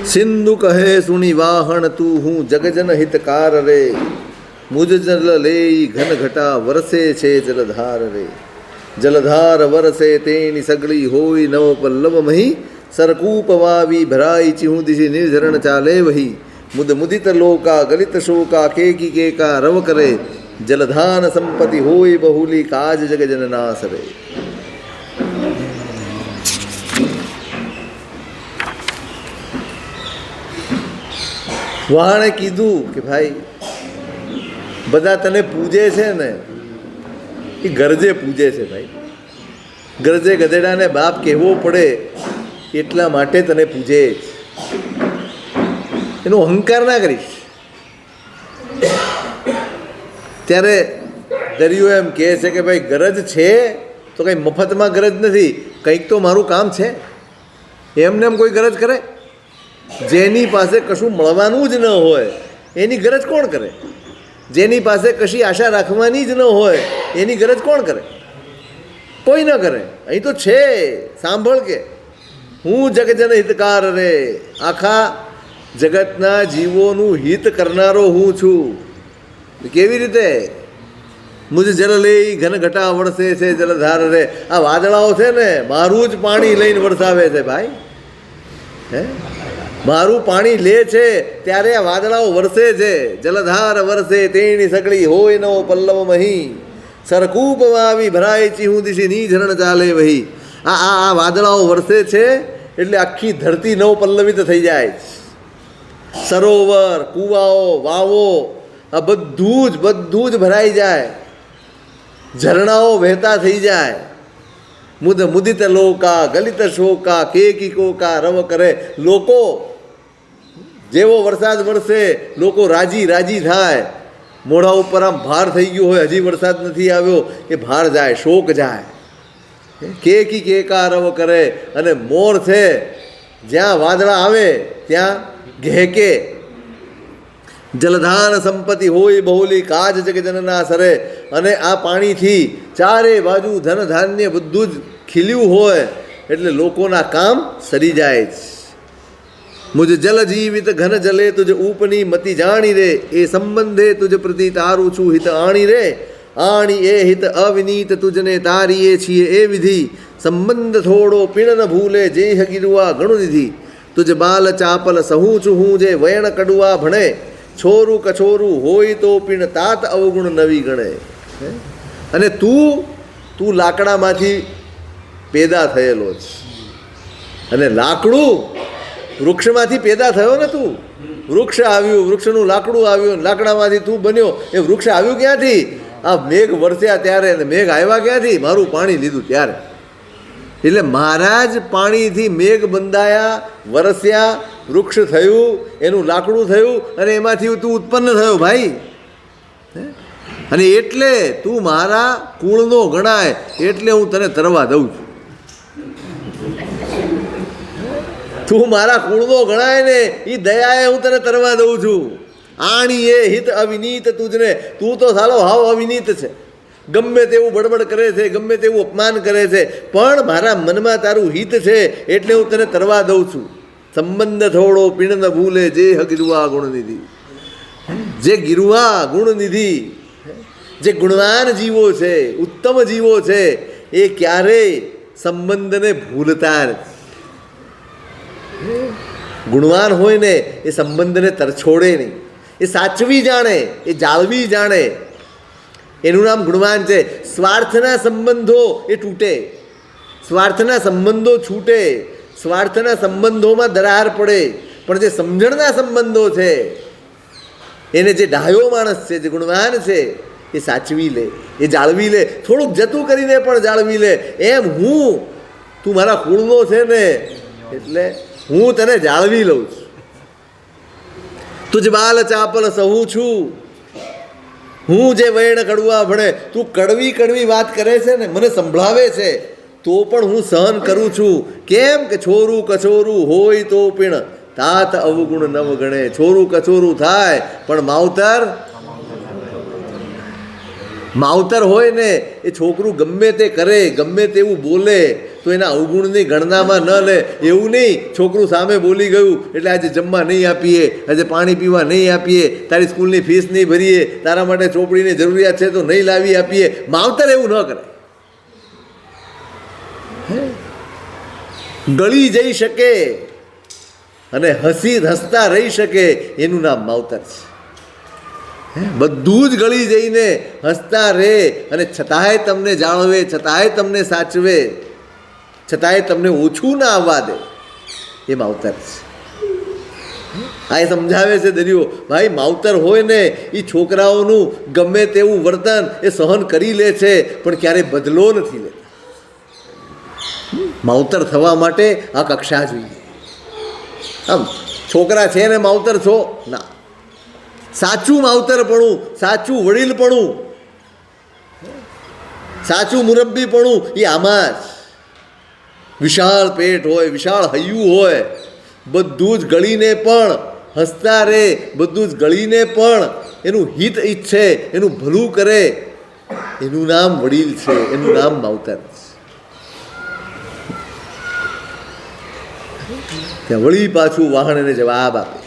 સિંધુ કહે સુણી વાહણ તું હું જગજન હિતકાર રે, મુજ જલ લેઈ ઘન ઘટા વરસે છે જલધાર રે. જલધાર વરસે તેની સગળી હોય નવ પલ્લવ મહી, સરકૂપ વાવી ભરાઈ ચિહું દિશી નિર્ઝરણ ચાલે વહી. મુદ મુદિત લોકા ગલિત શોકા કેકી કેકા રવ કરે, જલધાન સંપત્તિ હોય બહુલી કાજ જગજન નાસ રે. વહાણે કીધું કે ભાઈ બધા તને પૂજે છે ને એ ગરજે પૂજે છે ભાઈ, ગરજે ગધેડાને બાપ કહેવો પડે એટલા માટે તને પૂજે, એનો અહંકાર ના કરીશ. ત્યારે દરિયો એમ કહે છે કે ભાઈ ગરજ છે તો કંઈ મફતમાં ગરજ નથી, કંઈક તો મારું કામ છે. એમને એમ કોઈ ગરજ કરે? જેની પાસે કશું મળવાનું જ ન હોય એની ગરજ કોણ કરે? જેની પાસે કશી આશા રાખવાની જ ન હોય એની ગરજ કોણ કરે? કોઈ ન કરે. અહીં તો છે, સાંભળ કે હું જગજન હિતકાર રે, આખા જગતના જીવોનું હિત કરનારો હું છું. કેવી રીતે? મુજ જલ લઈ ઘન ઘટા વરસે છે જલધાર રે. આ વાદળાઓ છે ને મારું જ પાણી લઈને વરસાવે છે ભાઈ. હે, મારું પાણી લે છે ત્યારે આ વાદળાઓ વરસે છે. જલધાર વરસે તેની સગળી હોય નવો પલ્લવ મહી, સરકૂપ વાવી ભરાય ચિહું દિશી ની ઝરણ ચાલે વહી. આ વાદળાઓ વરસે છે એટલે આખી ધરતી નવ પલ્લવિત થઈ જાય. સરોવર, કૂવાઓ, વાવો આ બધું જ ભરાઈ જાય, ઝરણાઓ વહેતા થઈ જાય. મુદ મુદિત લોકા ગલિત શોકા કેકી કોકા રવ કરે. લોકો જેવો વરસાદ વરસે લોકો રાજી રાજી થાય. મોઢા ઉપર આમ ભાર થઈ ગયો હોય, હજી વરસાદ નથી આવ્યો, એ ભાર જાય, શોક જાય. કેકી કેકા રવ કરે. અને મોર છે જ્યાં વાદળા આવે ત્યાં ઘેકે. જલધાન સંપત્તિ હોય બહુલી કાજ જગજનના સરે. અને આ પાણીથી ચારે બાજુ ધન ધાન્ય બધું જ ખીલ્યું હોય એટલે લોકોના કામ સરી જાય. મુજ જલ જીવિત ઘન જલે તુજ ઉપની મતિ જાણી રે, એ સંબંધે તુજ પ્રતિ તારું છું હિત આણી રે. આણી એ હિત અવિનીત તુજને તારીએ છીએ એ વિધિ, સંબંધ થોડો પીણ ન ભૂલે જે હગીરુઆ ઘણું નિધિ. તુજ બાલ ચાપલ સહું છું હું જે વયણ કડુઆ ભણે, છોરું કછોરું હોય તો પીણ તાત અવગુણ નવી ગણે. અને તું લાકડામાંથી પેદા થયેલો છે, અને લાકડું વૃક્ષમાંથી પેદા થયો ને. તું વૃક્ષ આવ્યું, વૃક્ષનું લાકડું આવ્યું, લાકડામાંથી તું બન્યો. એ વૃક્ષ આવ્યું ક્યાંથી? આ મેઘ વરસ્યા ત્યારે, અને મેઘ આવ્યા ક્યાંથી? મારું પાણી લીધું ત્યારે. એટલે મારા જ પાણીથી મેઘ બંધાયા, વરસ્યા, વૃક્ષ થયું, એનું લાકડું થયું, અને એમાંથી તું ઉત્પન્ન થયો ભાઈ. અને એટલે તું મારા કુળનો ગણાય, એટલે હું તને તરવા દઉં છું. તું મારા કુળનો ગણાય ને એ દયાએ હું તને તરવા દઉં છું. આણી એ હિત અવિનીત તુજને. તું તો સાલો હાવ અવિનીત છે, ગમે તેવું બડબડ કરે છે, ગમે તેવું અપમાન કરે છે, પણ મારા મનમાં તારું હિત છે એટલે હું તને તરવા દઉં છું. સંબંધ થોડો પીણ ન ભૂલે જે ગિરુઆ ગુણનિધિ. જે ગિરુઆ ગુણનિધિ, જે ગુણવાન જીવો છે, ઉત્તમ જીવો છે, એ ક્યારેય સંબંધને ભૂલતા નથી. ગુણવાન હોય ને એ સંબંધને તરછોડે નહીં, એ સાચવી જાણે, એ જાળવી જાણે. એનું નામ ગુણવાન છે. સ્વાર્થના સંબંધો એ તૂટે, સ્વાર્થના સંબંધો છૂટે, સ્વાર્થના સંબંધોમાં દરાર પડે. પણ જે સમજણના સંબંધો છે એને જે ડાયો માણસ છે, જે ગુણવાન છે, એ સાચવી લે, એ જાળવી લે, થોડુંક જતું કરીને પણ જાળવી લે. એમ તું મારા કુળનો છે ને એટલે હું તને જાળવી લઉં છું. તુજ બાલ ચાપલ સહું છું, હું જે વૈણ કડવા ભણે. તું કડવી કડવી વાત કરે છે ને, મને સંભળાવે છે, તો પણ હું સહન કરું છું. કેમ કે છોરું કછોરું હોય તો પીણ તાત અવગુણ નવ ગણે. છોરું કછોરું થાય પણ માવતર હોય ને એ છોકરું ગમે તે કરે, ગમે તેવું બોલે, તો એના અવગુણની ગણનામાં ન લે. એવું નહીં છોકરું સામે બોલી ગયું એટલે આજે જમવા નહીં આપીએ, આજે પાણી પીવા નહીં આપીએ, તારી સ્કૂલની ફીસ નહીં ભરીએ, તારા માટે ચોપડીની જરૂરિયાત છે તો નહીં લાવી આપીએ. માવતર એવું ન કરે. ગળી જઈ શકે અને હસતા રહી શકે એનું નામ માવતર છે. બધું જ ગળી જઈને હસતા રહે અને છતાંય તમને જાળવે, છતાંય તમને સાચવે, છતાંય તમને ઓછું ના આવવા દે, એ માવતર છે. આ એ સમજાવે છે દરિયો. ભાઈ માવતર હોય ને એ છોકરાઓનું ગમે તેવું વર્તન એ સહન કરી લે છે પણ ક્યારેય બદલો નથી લેતા. માવતર થવા માટે આ કક્ષા જોઈએ. આમ છોકરા છે ને માવતર છો ના. સાચું માવતરપણું, સાચું વડીલપણું, સાચું મુરબ્બીપણું એ આમાં જ. વિશાળ પેટ હોય, વિશાળ હૈયું હોય, બધું જ ગળીને પણ હસતા રહે, બધું જ ગળીને પણ એનું હિત ઈચ્છે, એનું ભલું કરે, એનું નામ વડીલ છે, એનું નામ માવતર છે. ત્યાં વળી પાછું વાહણ એને જવાબ આપે.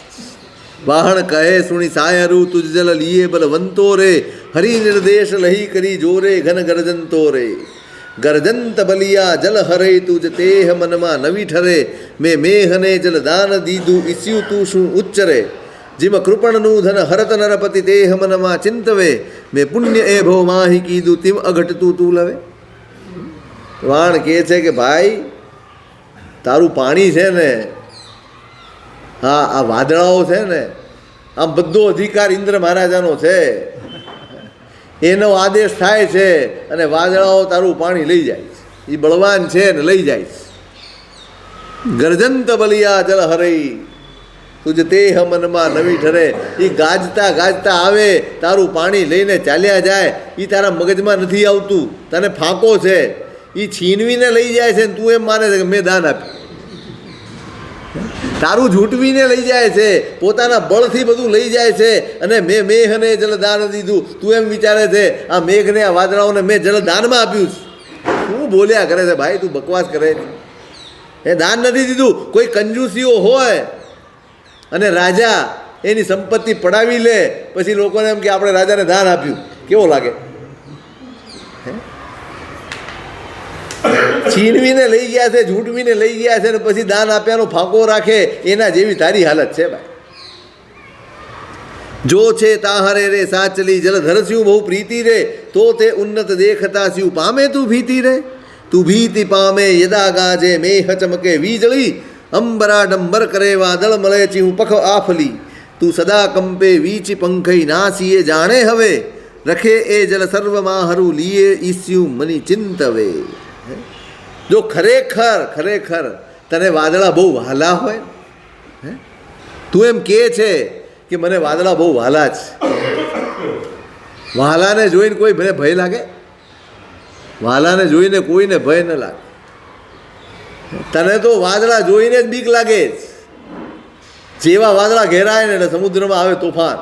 વાહણ કહે સુણી સાયરું તુજ જલ લીએ બલવંતો રે, હરિ નિર્દેશ લહી કરી જોરે ઘન ગરજંતો રે. ગરજંત બલિયા જલ હરે તુજ તેહ મનમાં નવી ઠરે, મેં મેહને જલ દાન દીધું ઈસ્યુ તું શું ઉચ્ચરે. જીમ કૃપણનું ધન હરત નરપતિ તેહ મનમાં ચિંતવે, મેં પુણ્ય એ ભવ માહી કીધું તિમ અઘટતું તું લવે. વાણ કહે છે કે ભાઈ તારું પાણી છે ને, હા આ વાદળાઓ છે ને, આમ બધો અધિકાર ઇન્દ્ર મહારાજાનો છે. એનો આદેશ થાય છે અને વાદળાઓ તારું પાણી લઈ જાય છે. એ બળવાન છે ને લઈ જાય છે. ગર્જંત બલિયા જલ હરઈ તુજ તેહ મનમાં નવી ઠરે. એ ગાજતા ગાજતા આવે, તારું પાણી લઈને ચાલ્યા જાય. એ તારા મગજમાં નથી આવતું, તને ફાંકો છે. એ છીનવીને લઈ જાય છે ને તું એમ માને છે કે મેં દાન આપ્યું. તારું ઝૂંટવીને લઈ જાય છે, પોતાના બળથી બધું લઈ જાય છે અને મેં મેઘને જલદાન દીધું. તું એમ વિચારે છે આ મેઘને આ વાદળાઓને મેં જલદાનમાં આપ્યું છે. શું બોલ્યા કરે છે ભાઈ, તું બકવાસ કરે છે. એ દાન નથી દીધું. કોઈ કંજૂસીઓ હોય અને રાજા એની સંપત્તિ પડાવી લે, પછી લોકોને એમ કે આપણે રાજાને દાન આપ્યું, કેવો લાગે? છીનવીને લઈ ગયા છે, ઝૂંટવીને લઈ ગયા છે ને પછી દાન આપ્યાનો ફાંકો રાખે, એના જેવી તારી હાલત છે ભાઈ. જો છે તાહરે રે સાચલી જલધર સ્યું બહુ પ્રીતિ રે, તો તે ઉન્નત દેખતા સ્યું પામે તું ભીતિ રે. તું ભીતિ પામે યદા ગાજે મેહ ચમકે વીજળી, અંબરાડંબર કરે વાદળ મળે ચીહું પખ આફલી. તું સદા કંપે વીચી પંખઈ નાસીએ જાણે હવે, રખે એ જલ સર્વમાં હરું લીએ ઈસ્યું મની ચિંતવે. જો ખરેખર ખરેખર તને વાદળા બહુ વહાલા હોય, તું એમ કહે છે કે મને વાદળા બહુ વહાલા છે. વહાલાને જોઈને કોઈ ભય લાગે? વહાલાને જોઈને કોઈને ભય ન લાગે. તને તો વાદળા જોઈને જ બીક લાગે. જેવા વાદળા ઘેરાય ને એટલે સમુદ્રમાં આવે તોફાન,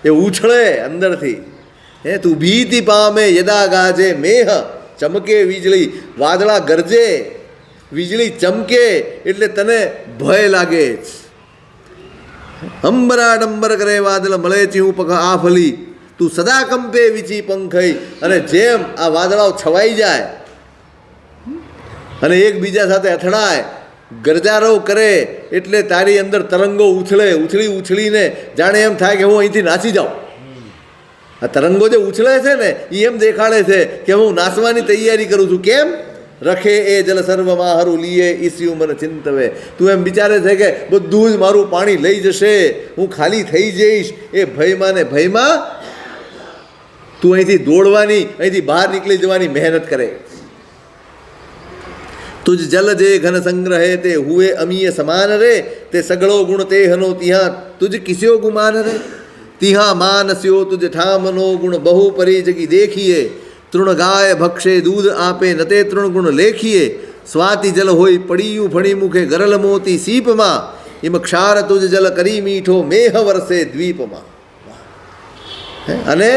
એ ઉછળે અંદરથી. તું ભીતિ પામે યદા ગાજે મેહ ચમકે વીજળી. વાદળા ગરજે, વીજળી ચમકે એટલે તને ભય લાગે. અંબરાડંબર કરે વાદળ મળે ચીહું પખ આફલી. તું સદા કંપે વીચી પંખઈ. અને જેમ આ વાદળાઓ છવાઈ જાય અને એકબીજા સાથે અથડાય, ગરજારો કરે એટલે તારી અંદર તરંગો ઉછળે. ઉછળીને જાણે એમ થાય કે હું અહીંથી નાસી જાઉં. આ તરંગો જે ઉછળે છે ને એ એમ દેખાડે છે કે હું નાસવાની તૈયારી કરું છું. કેમ? રખે એ જલ સર્વમાં હરું લીએ ઈસ્યુ મને ચિંતવે. તું એમ વિચારે છે કે બધું જ મારું પાણી લઈ જશે, હું ખાલી થઈ જઈશ. એ ભયમાં ને ભયમાં તું અહીંથી દોડવાની, અહીંથી બહાર નીકળી જવાની મહેનત કરે. તુજ જલ જે ઘન સંગ્રહે તે હુએ અમીય સમાન રે, તે સગળો ગુણ તે હનો તિહા તુજ કિસ્યો ગુમાન રે. તિહા માનસ્યો તુજ ઠામનો ગુણ બહુ પરી જગી દેખીએ. તૃણ ગાય ભક્ષે દૂધ આપે નતે તૃણ ગુણ લેખીએ. સ્વાતિ જલ હોય પડિયું ફણી મુખે ગરલ મોતી સીપમાં, એમ ક્ષાર તુજ જલ કરી મીઠો મેહ વરસે દ્વીપમાં. અને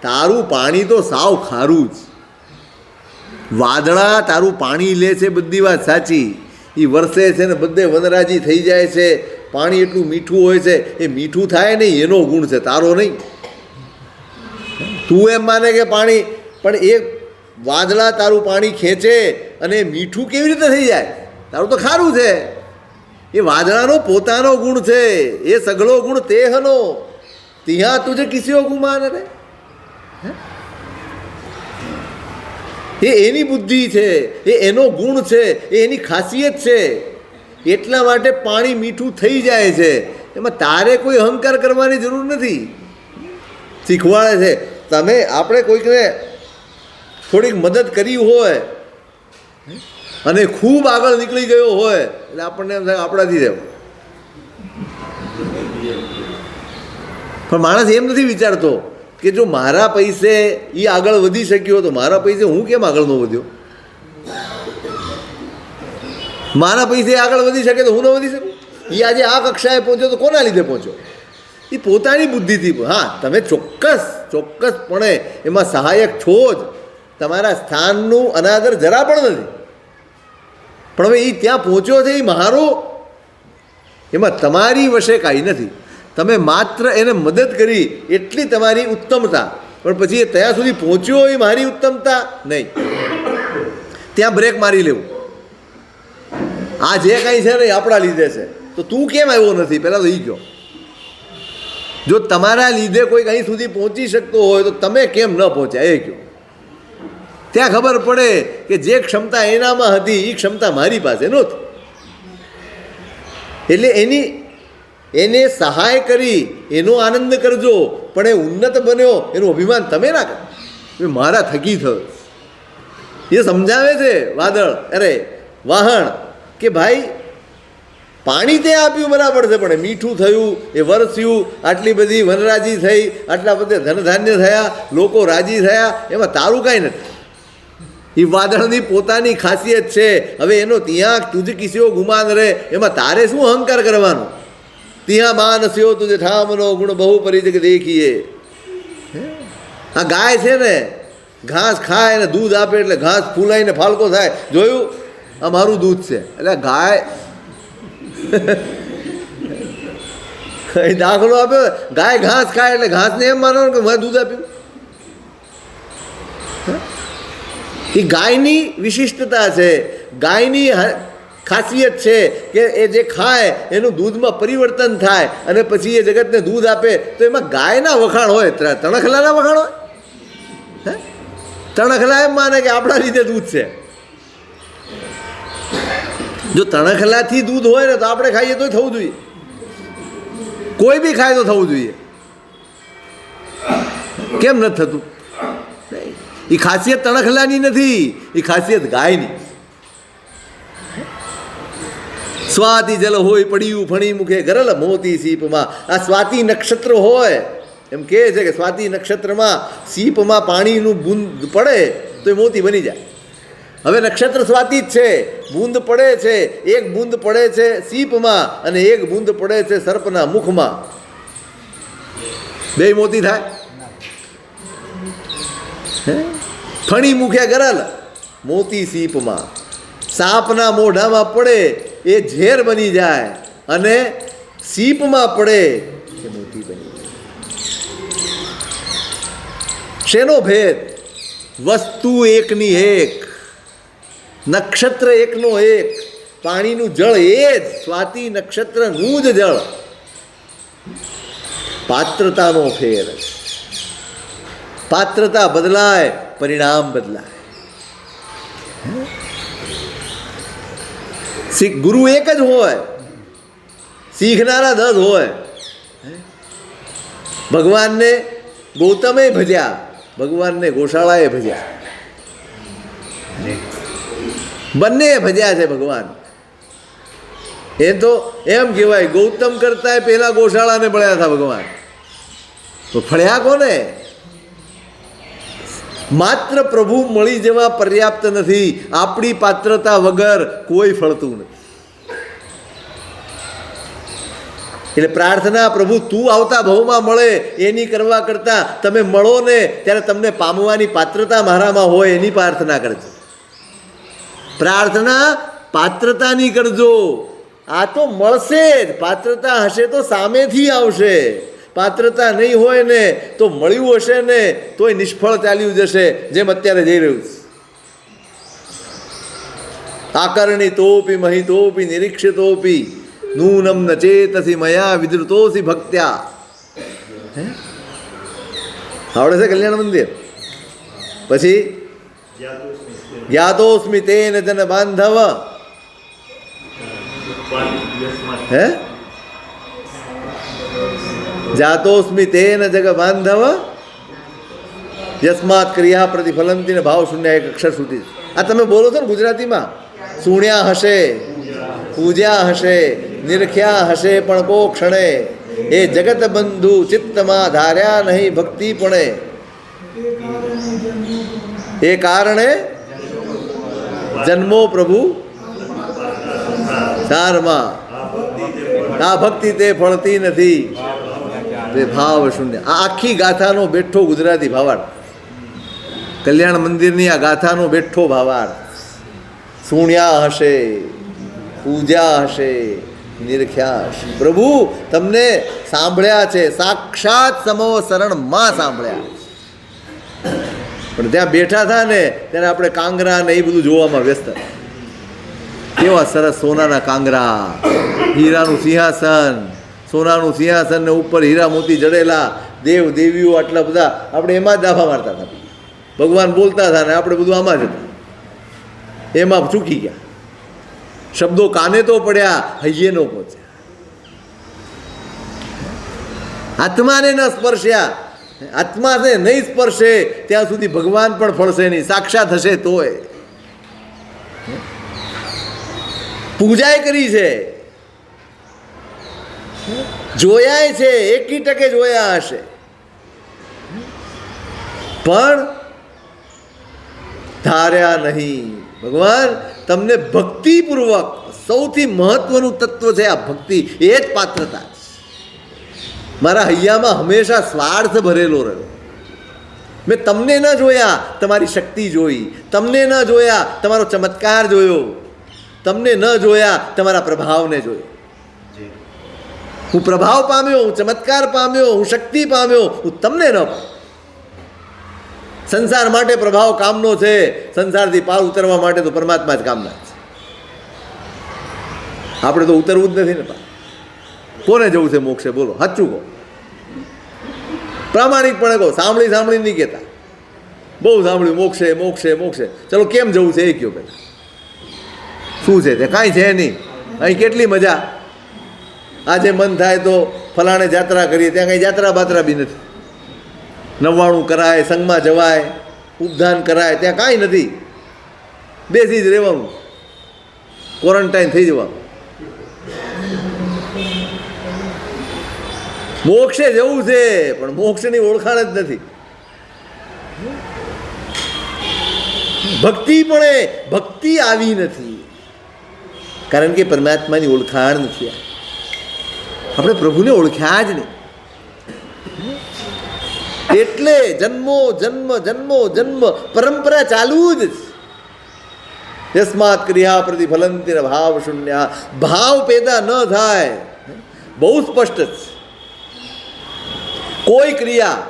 તારું પાણી તો સાવ ખારું જ. વાદળા તારું પાણી લે છે, બધી વાત સાચી. એ વરસે છે ને બધે વનરાજી થઈ જાય છે. પાણી એટલું મીઠું હોય છે, એ મીઠું થાય નહીં એનો ગુણ છે, તારો નહીં. તું એમ માને કે પાણી, પણ એ વાદળા તારું પાણી ખેંચે અને મીઠું કેવી રીતે થઈ જાય? તારું તો ખારું છે. એ વાદળાનો પોતાનો ગુણ છે. એ સગળો ગુણ તેહનો ત્યાં તુજે કિસ્યો ગુમાન રે. એ એની બુદ્ધિ છે, એ એનો ગુણ છે, એ એની ખાસિયત છે. એટલા માટે પાણી મીઠું થઈ જાય છે. એમાં તારે કોઈ અહંકાર કરવાની જરૂર નથી. શીખવાડે છે. તમે આપણે કોઈકને થોડીક મદદ કરી હોય અને ખૂબ આગળ નીકળી ગયો હોય એટલે આપણને એમ થાય આપણાથી રહેવું. પણ માણસ એમ નથી વિચારતો કે જો મારા પૈસે એ આગળ વધી શક્યો તો મારા પૈસે હું કેમ આગળ ન વધ્યો? મારા પૈસે આગળ વધી શકે તો હું ન વધી શકું? એ આજે આ કક્ષાએ પહોંચ્યો તો કોના લીધે પહોંચ્યો? એ પોતાની બુદ્ધિથી. હા, તમે ચોક્કસપણે એમાં સહાયક છો જ. તમારા સ્થાનનું અનાદર જરા પણ નથી. પણ હવે એ ત્યાં પહોંચ્યો છે એ મારો, એમાં તમારી વશે કાંઈ નથી. તમે માત્ર એને મદદ કરી એટલી તમારી ઉત્તમતા. પણ પછી એ ત્યાં સુધી પહોંચ્યો એ મારી ઉત્તમતા નહીં. ત્યાં બ્રેક મારી લેવું. આ જે કાંઈ છે ને એ આપણા લીધે છે, તો તું કેમ આવ્યો નથી? પહેલાં તો એ કહો. જો તમારા લીધે કોઈ અહીં સુધી પહોંચી શકતો હોય તો તમે કેમ ન પહોંચ્યા એ કહો. ત્યાં ખબર પડે કે જે ક્ષમતા એનામાં હતી એ ક્ષમતા મારી પાસે નહોતી. એટલે એને સહાય કરી એનો આનંદ કરજો, પણ એ ઉન્નત બન્યો એનું અભિમાન તમે ના કરો. મારા થકી થયો એ સમજાવે છે વાદળ, અરે વાહણ, કે ભાઈ પાણી તે આપ્યું બરાબર છે, પણ મીઠું થયું, એ વરસ્યું, આટલી બધી વનરાજી થઈ, આટલા બધા ધનધાન્ય થયા, લોકો રાજી થયા, એમાં તારું કાંઈ નથી. એ વાદળની પોતાની ખાસિયત છે. હવે એનો ત્યાં તુજ કિસ્યો ગુમાન રહે, એમાં તારે શું અહંકાર કરવાનો? ત્યાં માનસ્યો તુજે ઠામનો ગુણ બહુ પરિજગ દેખીએ. આ ગાય છે ને, ઘાસ ખાય ને દૂધ આપે એટલે ઘાસ ફૂલાઈને ફાલકો થાય. જોયું? આ મારું દૂધ છે. એટલે ગાય દાખલો આપ્યો, ગાય ઘાસ ખાય એટલે ઘાસને એમ માનવાનું કે મેં દૂધ આપ્યું. એ ગાયની વિશિષ્ટતા છે, ગાયની ખાસિયત છે કે એ જે ખાય એનું દૂધમાં પરિવર્તન થાય અને પછી એ જગતને દૂધ આપે. તો એમાં ગાયના વખાણ હોય, તણખલાના વખાણ હોય? તણખલા એમ માને કે આપણા લીધે દૂધ છે. જો તણખલાથી દૂધ હોય ને તો આપણે ખાઈએ તો થવું જોઈએ. કોઈ બી ખાય તો થવું જોઈએ. કેમ નથી થતું? એ ખાસિયત તણખલાની નથી, એ ખાસિયત ગાયની. સ્વાતિ જલ હોય પડ્યું ફણી મુખે ગરલ મોતી સીપમાં. આ સ્વાતિ નક્ષત્ર હોય એમ કહે છે કે સ્વાતિ નક્ષત્રમાં સીપમાં પાણીનું બૂંદ પડે તો એ મોતી બની જાય. હવે નક્ષત્ર સ્વાતિ જ છે, બૂંદ પડે છે, એક બૂંદ પડે છે સીપમાં અને એક બૂંદ પડે છે સર્પના મુખમાં. બે મોતી થાય? ફણી મુખે ગરલ મોતી સીપમાં. સાપના મોઢામાં પડે એ ઝેર બની જાય અને સીપમાં પડે એ મોતી બની જાય. શેનો ભેદ? વસ્તુ એકની એક, નક્ષત્ર એકનો એક, પાણીનું જળ એ જ સ્વાતિ નક્ષત્રનું જ જળ. પાત્રતાનો ફેર. પાત્રતા બદલાય, પરિણામ બદલાય. ગુરુ એક જ હોય, શીખનારા 10 હોય. ભગવાનને ગૌતમે ભજ્યા, ભગવાનને ગોશાળાએ ભજ્યા, બંને ભજ્યા છે ભગવાન. એ તો એમ કહેવાય ગૌતમ કરતા પહેલા ગોશાળાને મળ્યા હતા ભગવાન. તો ફળ્યા કોને? માત્ર પ્રભુ મળી જવા પર્યાપ્ત નથી. આપણી પાત્રતા વગર કોઈ ફળતું નથી. એટલે પ્રાર્થના, પ્રભુ તું આવતા ભાવમાં મળે એની કરવા કરતાં તમે મળો ને ત્યારે તમને પામવાની પાત્રતા મારામાં હોય એની પ્રાર્થના કરજો. પ્રાર્થના પાત્રતાની કરજો. આ તો મળશે જ. પાત્રતા હશે તો સામેથી આવશે. પાત્રતા નહીં હોય ને તો મળ્યું હશે ને તોય નિષ્ફળ ચાલ્યું જશે, જેમ અત્યારે જઈ રહ્યું છે. આકર્ણિ તોપી મહિતોપી નિરીક્ષિતોપી નૂનમ ન ચેતસી મયા વિદ્રુતોસી ભક્ત્યા. આવડે છે કલ્યાણ મંદિર? પછી જ્ઞાતોસ્મિ તેન જન બાંધવ. હે જાતોસ્મિ તેન જગ બાંધવ યસ્માત ક્રિયા પ્રતિફલંતી ને ભાવ શૂન્ય એક અક્ષર છૂટી. આ તમે બોલો છો ને ગુજરાતીમાં. સુણ્યા હશે, પૂજ્યા હશે, નિરખ્યા હશે પણ કો ક્ષણે, એ જગત બંધુ ચિત્તમાં ધાર્યા નહીં ભક્તિ પણે. એ કારણે જન્મો પ્રભુ સારમાં, આ ભક્તિ તે ફળતી નથી તે ભાવ શૂન્ય. આ આખી ગાથાનો બેઠો ગુજરાતી ભાવાર્થ, કલ્યાણ મંદિરની આ ગાથાનો બેઠો ભાવાર્થ. સુણ્યા હશે, પૂજ્યા હશે, નિરખ્યા હશે. પ્રભુ તમને સાંભળ્યા છે, સાક્ષાત સમો શરણમાં સાંભળ્યા. પણ ત્યાં બેઠા હતા ને ત્યારે આપણે કાંગરા ને એ બધું જોવામાં વ્યસ્ત હતા. કેવા સરસ સોનાના કાંગરા, હીરાનું સિંહાસન, સોનાનું સિંહાસન ને ઉપર હીરા મોતી જડેલા, દેવ દેવીઓ આટલા બધા. આપણે એમાં જ દાફા મારતા હતા. ભગવાન બોલતા હતા ને આપણે બધું આમાં જ હતા. એમાં ચૂકી ગયા. શબ્દો કાને તો પડ્યા, હૈયે નો પહોંચ્યા. આત્માને ન સ્પર્શ્યા. આત્માને નહીં સ્પર્શે ત્યાં સુધી ભગવાન પણ ફળશે નહીં. સાક્ષાત હશે તોય. પૂજાય કરી છે, જોયાય છે, એકી ટકે જોયા હશે, પણ ધાર્યા નહીં. ભગવાન તમને ભક્તિપૂર્વક, સૌથી મહત્વનું તત્વ છે આ ભક્તિ, એ જ પાત્રતા. મારા હૈયામાં હંમેશા સ્વાર્થ ભરેલો રહ્યો. મેં તમને ન જોયા, તમારી શક્તિ જોઈ. તમને ન જોયા, તમારો ચમત્કાર જોયો. તમને ન જોયા, તમારા પ્રભાવને જોયો. હું પ્રભાવ પામ્યો, હું ચમત્કાર પામ્યો, હું શક્તિ પામ્યો, હું તમને ન પામ્યો. સંસાર માટે પ્રભાવ કામનો છે, સંસારથી પાર ઉતરવા માટે તો પરમાત્મા જ કામના છે. આપણે તો ઉતરવું જ નથી ને. કોને જવું છે મોક્ષે? બોલો, સાચું કહો, પ્રામાણિકપણે કહો. સાંભળી નહીં કહેતા. બહુ સાંભળ્યું મોક્ષે મોક્ષે મોક્ષે. ચલો કેમ જવું છે એ કહો પહેલાં. શું છે તે? કાંઈ છે નહીં. અહીં કેટલી મજા. આજે મન થાય તો ફલાણે જાત્રા કરીએ, ત્યાં કંઈ જાત્રા બાત્રા બી નથી. નવાણું કરાય, સંઘમાં જવાય, ઉપધાન કરાય, ત્યાં કાંઈ નથી. બેસી જ રહેવાનું, ક્વોરન્ટાઇન થઈ જવાનું. મોક્ષે જવું છે પણ મોક્ષની ઓળખાણ જ નથી. ભક્તિ પણ ભક્તિ આવી નથી, કારણ કે પરમાત્માની ઓળખાણ નથી. આપણે પ્રભુને ઓળખ્યા જ નહીં. એટલે જન્મો જન્મ જન્મો જન્મ પરંપરા ચાલુ જ છે. યસ્માત ક્રિયા પ્રતિફલંતી ભાવ શૂન્ય. ભાવ પેદા ન થાય, બહુ સ્પષ્ટ છે. કોઈ ક્રિયા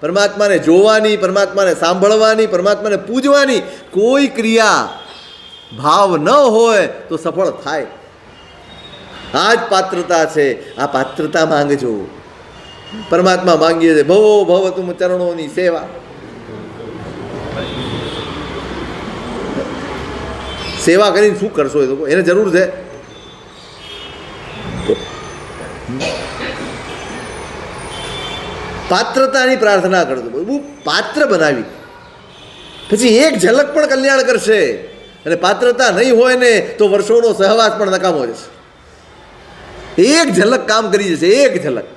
પરમાત્માને જોવાની, પરમાત્માને સાંભળવાની, પરમાત્માને પૂજવાની, કોઈ ક્રિયા ભાવ ન હોય તો સફળ થાય. આ જ પાત્રતા છે. આ પાત્રતા માંગજો. પરમાત્મા માંગીએ છે ભવો ભવ તુમ ચરણોની સેવા. સેવા કરીને શું કરશો? એ લોકો એને જરૂર છે. પાત્રતાની પ્રાર્થના કરજો. બહુ પાત્ર બનાવી પછી એક ઝલક પણ કલ્યાણ કરશે. અને પાત્રતા નહીં હોય ને તો વર્ષોનો સહવાસ પણ નકામો જશે. એક ઝલક કામ કરી જશે. એક ઝલક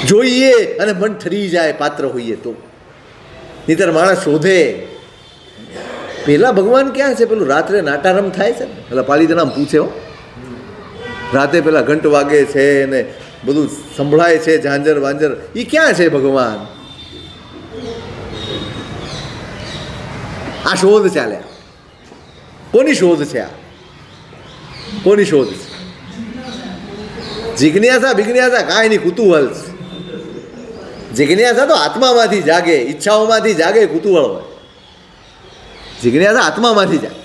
જોઈએ અને મન ઠરી જાય પાત્ર હોઈએ તો. નહીંતર માણસ શોધે. પેલા ભગવાન ક્યાં છે? પેલું રાત્રે નાટારમ થાય છે ને, પેલા પાલીતાણામાં પૂછે હો, રાતે પેલા ઘંટ વાગે છે ને બધું સંભળાય છે, ઝાંઝર વાંઝર, એ ક્યાં છે ભગવાન? આ શોધ ચાલ્યા. કોની શોધ છે આ? કોની શોધ છે? જિજ્ઞાસા બિજ્ઞાસા કાંઈ નહીં, કુતૂહલ. જિજ્ઞાસા તો આત્મામાંથી જાગે, ઈચ્છાઓમાંથી જાગે, કુતૂહળ હોય. જિજ્ઞાસા આત્મામાંથી જાગે.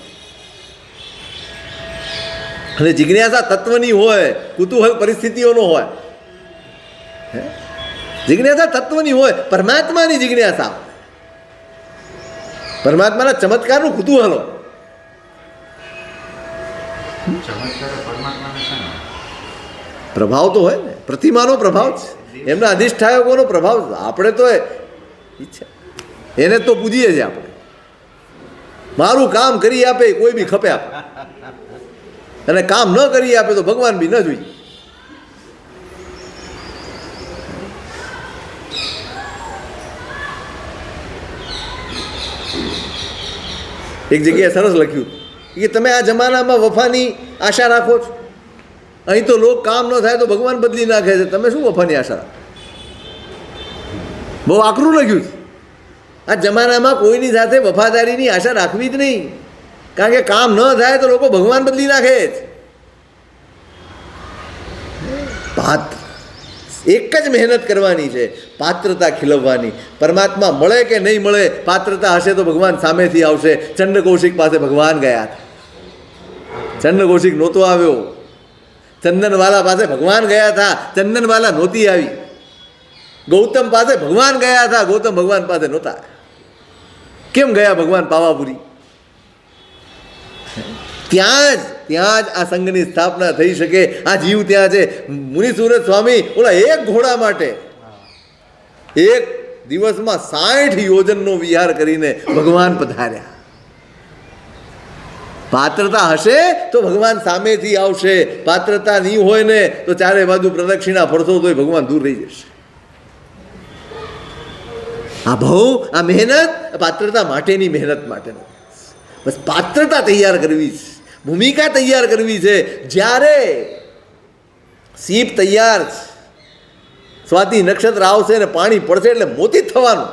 અને જિજ્ઞાસા તત્વની હોય, કુતૂહલ પરિસ્થિતિઓનો હોય. જિજ્ઞાસા તત્વની હોય, પરમાત્માની જિજ્ઞાસા, પરમાત્માના ચમત્કારનું કુતૂહલ હોય. પ્રભાવ તો હોય ને, પ્રતિમાનો પ્રભાવ છે, એમના અધિષ્ઠાયકોનો પ્રભાવ છે. આપણે તો ઈચ્છા એને તો પૂજીએ છીએ આપણે. મારું કામ કરી આપે કોઈ બી ખપે આપે, અને કામ ન કરી આપે તો ભગવાન બી ન જોઈએ. એક જગ્યાએ સરસ લખ્યું કે તમે આ જમાનામાં વફાની આશા રાખો છો. અહીં તો લોક કામ ન થાય તો ભગવાન બદલી નાખે છે, તમે શું વફાની આશા રાખો? બહુ આકરું લખ્યું છે. આ જમાનામાં કોઈની સાથે વફાદારીની આશા રાખવી જ નહીં, કારણ કે કામ ન થાય તો લોકો ભગવાન બદલી નાખે જ. પાત્ર એક જ મહેનત કરવાની છે, પાત્રતા ખીલવવાની. પરમાત્મા મળે કે નહીં મળે, પાત્રતા હશે તો ભગવાન સામેથી આવશે. ચંદ્ર કૌશિક પાસે ભગવાન ગયા હતા, ચંદ્ર કૌશિક નહોતો આવ્યો. ચંદનવાલા પાસે ભગવાન ગયા હતા, ચંદનવાલા નહોતી આવી. ગૌતમ પાસે ભગવાન ગયા હતા, ગૌતમ ભગવાન પાસે નહોતા. કેમ ગયા ભગવાન પાવાપુરી? ત્યાં જ આ સંઘની સ્થાપના થઈ શકે. આ જીવ ત્યાં છે. મુનિ સુરત સ્વામી ઓલા એક ઘોડા માટે એક દિવસમાં 60 યોજનનો વિહાર કરીને ભગવાન પધાર્યા. પાત્રતા હશે તો ભગવાન સામેથી આવશે. પાત્રતા નહીં હોય ને તો ચારે બાજુ પ્રદક્ષિણા ફરશો તો ભગવાન દૂર રહી જશે. આ આ મહેનત પાત્રતા માટેની મહેનત માટે, બસ પાત્રતા તૈયાર કરવી છે, ભૂમિકા તૈયાર કરવી છે. જ્યારે સીપ તૈયાર છે, સ્વાતિ નક્ષત્ર આવશે ને પાણી પડશે એટલે મોતી જ થવાનું,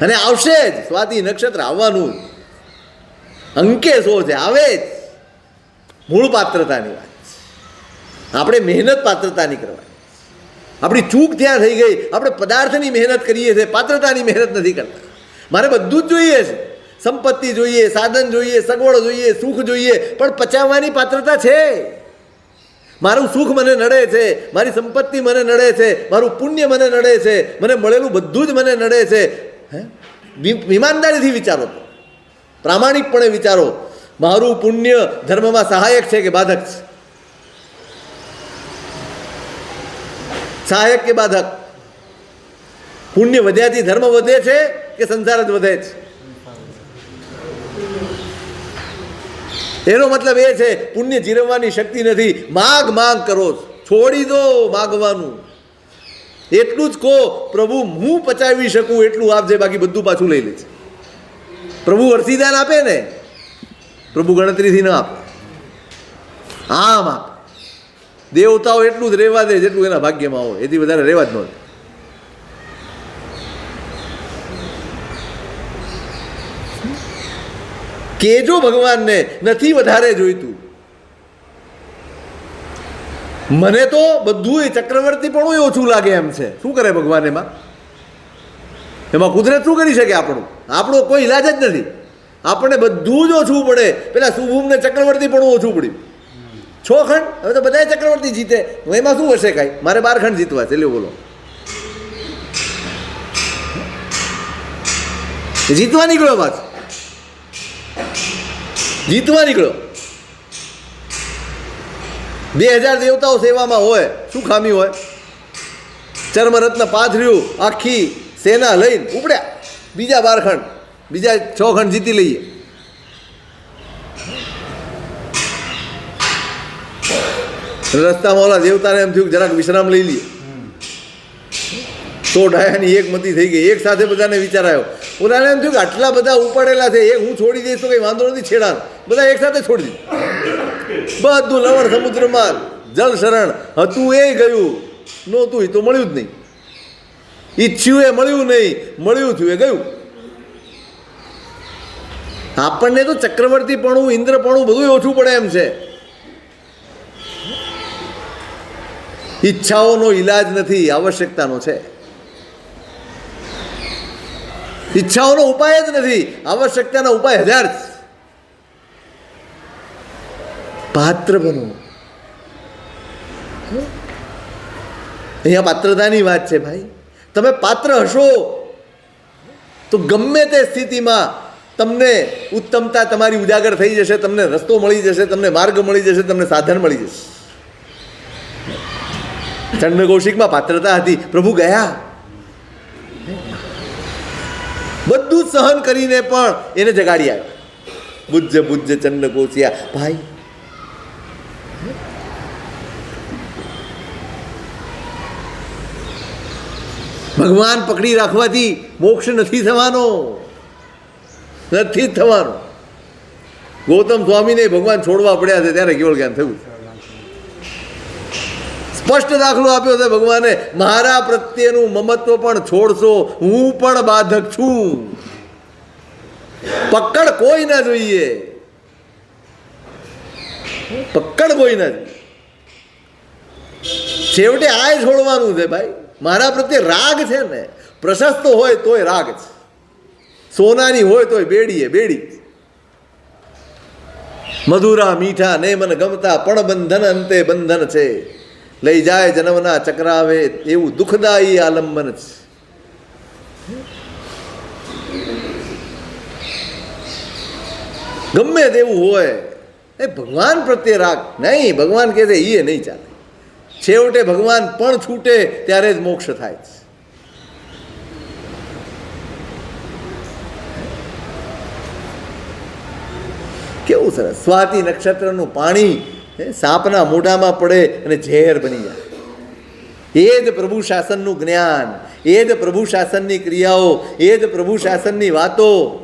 અને આવશે જ. સ્વાતિ નક્ષત્ર આવવાનું અંકે શો છે, આવે જ. મૂળ પાત્રતાની વાત છે. આપણે મહેનત પાત્રતાની કરવાની. આપણી ચૂક ત્યાં થઈ ગઈ. આપણે પદાર્થની મહેનત કરીએ છીએ, પાત્રતાની મહેનત નથી કરતા. મારે બધું જ જોઈએ છે, સંપત્તિ જોઈએ, સાધન જોઈએ, સગવડ જોઈએ, સુખ જોઈએ, પણ પચાવવાની પાત્રતા છે. મારું સુખ મને નડે છે, મારી સંપત્તિ મને નડે છે, મારું પુણ્ય મને નડે છે, મને મળેલું બધું જ મને નડે છે. ઈમાનદારીથી વિચારો, પ્રામાણિકપણે વિચારો. મારું પુણ્ય ધર્મમાં સહાયક છે કે બાધક છે? સહાયક કે બાધક? પુણ્ય વધ્યાથી ધર્મ વધે છે કે સંસાર જ વધે છે? એનો મતલબ એ છે પુણ્ય જીરવવાની શક્તિ નથી. માગ કરો, છોડી દો માગવાનું. એટલું જ કહો, પ્રભુ હું પચાવી શકું એટલું આપજે, બાકી બધું પાછું લઈ લે છે. પ્રભુ અર્થીદાન આપે ને, પ્રભુ ગણતરીથી ન આપે, આમ આપે. દેવતાઓ એટલું જ રહેવા દે જેટલું એના ભાગ્યમાં હોય, એથી વધારે રહેવા જ ન દે. કેજો ભગવાનને નથી વધારે જોઈતું. મને તો બધું ચક્રવર્તી પણ ઓછું લાગે એમ છે. શું કરે ભગવાન એમાં? કુદરત શું કરી શકે? આપણો કોઈ ઇલાજ જ નથી. આપણને બધું જ ઓછું પડે. પેલા શુભમને ચક્રવર્તી પણ ઓછું પડ્યું. 6 ખંડ, હવે તો બધા ચક્રવર્તી જીતે, એમાં શું હશે કાંઈ? મારે 12 ખંડ જીતવા છે. લ્યો બોલો, જીતવા નીકળ્યો, પાછો જીતવા નીકળ્યો. 2000 દેવતાઓ સેવામાં હોય, શું ખામી હોય? ચર્મરત્ન પાથર્યું, આખી સેના લઈને ઉપડ્યા. બીજા 12 ખંડ, બીજા 6 ખંડ જીતી લઈએ. રસ્તામાં ઓલા દેવતાને એમ થયું જરાક વિશ્રામ લઈ લઈએ. 100 ડાયાની એક મતી થઈ ગઈ. એક સાથે બધાને વિચાર આવ્યો. ઓલાને એમ થયું કે આટલા બધા ઉપાડેલા છે, એક હું છોડી દઈશ તો કંઈ વાંધો નથી, છેડાનો. બધા એક સાથે છોડી દીધું. બધું લવણ સમુદ્રમાં જળ શરણ હતું, એ ગયું. નહોતું એ તો મળ્યું જ નહીં. ઈચ્છ્યું એ મળ્યું નહીં, મળ્યું થયું એ ગયું. આપણને તો ચક્રવર્તીપણું, ઇન્દ્રપણું બધું ઓછું પડે એમ છે. ઈચ્છાઓનો ઈલાજ નથી, આવશ્યકતાનો છે. ઈચ્છાઓનો ઉપાય જ નથી, આવશ્યકતાનો ઉપાય હજાર છે. પાત્ર બનો. અહીંયા પાત્રતાની વાત છે ભાઈ. તમે પાત્ર હશો તો ગમે તે સ્થિતિમાં તમને ઉત્તમતા તમારી ઉજાગર થઈ જશે, તમને રસ્તો મળી જશે, તમને માર્ગ મળી જશે, તમને સાધન મળી જશે. ચંદ્રકૌશિકમાં પાત્રતા હતી, પ્રભુ ગયા, બધું જ સહન કરીને પણ એને જગાડી આવ્યા. બુજ્જ બુજ્જ ચંદ્રકૌશિયા ભાઈ. ભગવાન પકડી રાખવાથી મોક્ષ નથી થવાનો, નથી જ થવાનો. ગૌતમ સ્વામીને ભગવાન છોડવા પડ્યા છે ત્યારે કેવળ જ્ઞાન થયું. સ્પષ્ટ દાખલો આપ્યો છે ભગવાને, મારા પ્રત્યેનું મમત્વ પણ છોડશો, હું પણ બાધક છું. પકડ કોઈ ના જોઈએ, પકડ કોઈ ના જોઈએ. છેવટે આ છોડવાનું છે ભાઈ. મારા પ્રત્યે રાગ છે ને, પ્રશસ્ત હોય તોય રાગ છે, સોનાની હોય તોય બેડીએ બેડી. મધુરા મીઠા ને મન ગમતા પણ બંધન અંતે બંધન છે, લઈ જાય જન્મના ચક્રાવે એવું દુઃખદાયી આલંબન છે. ગમે તેવું હોય એ ભગવાન પ્રત્યે રાગ નહીં. ભગવાન કહે છે એ નહીં ચાલે. છેવટે ભગવાન પણ છૂટે ત્યારે જ મોક્ષ થાય છે. કેવું સરસ! સ્વાતિ નક્ષત્રનું પાણી સાપના મોઢામાં પડે અને ઝેર બની જાય. એ જ પ્રભુ શાસનનું જ્ઞાન, એ જ પ્રભુ શાસનની ક્રિયાઓ, એ જ પ્રભુ શાસનની વાતો.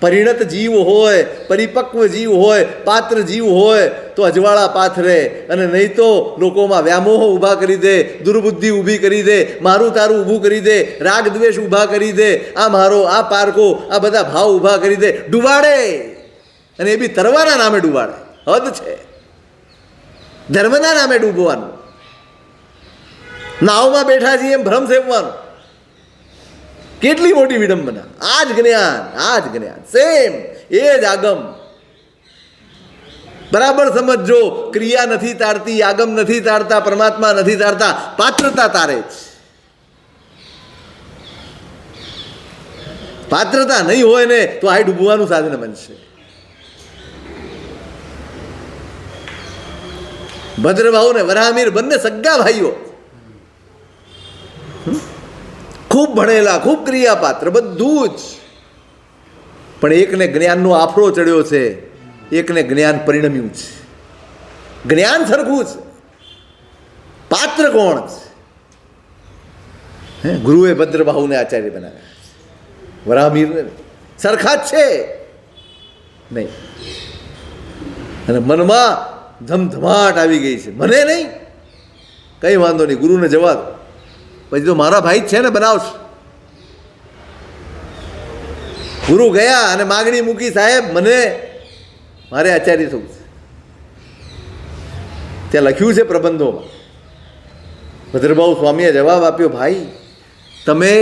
પરિણત જીવ હોય, પરિપક્વ જીવ હોય, પાત્ર જીવ હોય તો અજવાળા પાથરે, અને નહીં તો લોકોમાં વ્યામોહ ઊભા કરી દે, દુર્બુદ્ધિ ઊભી કરી દે, મારું તારું ઊભું કરી દે, રાગ દ્વેષ ઊભા કરી દે, આ મારો, આ પારકો, આ બધા ભાવ ઊભા કરી દે, ડૂબાડે. અને એ બી તરવાના નામે ડૂબાડે. હદ છે. ધર્મના નામે ડૂબવાનું. નાવમાં બેઠા છીએ એમ ભ્રમ સેવવાનો. કેટલી મોટી વિડંબના! આ જ જ્ઞાન, આ જ જ્ઞાન, સેમ એ જ આગમ. બરાબર સમજો, ક્રિયા નથી તારતી, આગમ નથી તારતા, પરમાત્મા નથી તારતા, પાત્રતા તારે જ. પાત્રતા નહીં હોય ને તો આ ડૂબવાનું સાધન બનશે. ભદ્રભાઉ ને વરાહમીર બંને સગા ભાઈઓ, ખૂબ ભણેલા, ખૂબ ક્રિયાપાત્ર, બધું જ. પણ એકને જ્ઞાનનો આફરો ચડ્યો છે, એકને જ્ઞાન પરિણમ્યું છે. જ્ઞાન સરખું છે, પાત્ર કોણ છે? ગુરુએ ભદ્રભાઉને આચાર્ય બનાવ્યા, વરાહમીરને સરખા જ છે નહીં. અને મનમાં ધમધમાટ આવી ગઈ છે, મને નહીં, કંઈ વાંધો નહીં, ગુરુને જવા દો, પછી તો મારા ભાઈ જ છે ને, બનાવશે. ગુરુ ગયા અને માગણી મૂકી, સાહેબ મને મારે આચાર્ય થવું છે. ત્યાં લખ્યું છે પ્રબંધોમાં. ભદ્રભાઉ સ્વામીએ જવાબ આપ્યો, ભાઈ તમે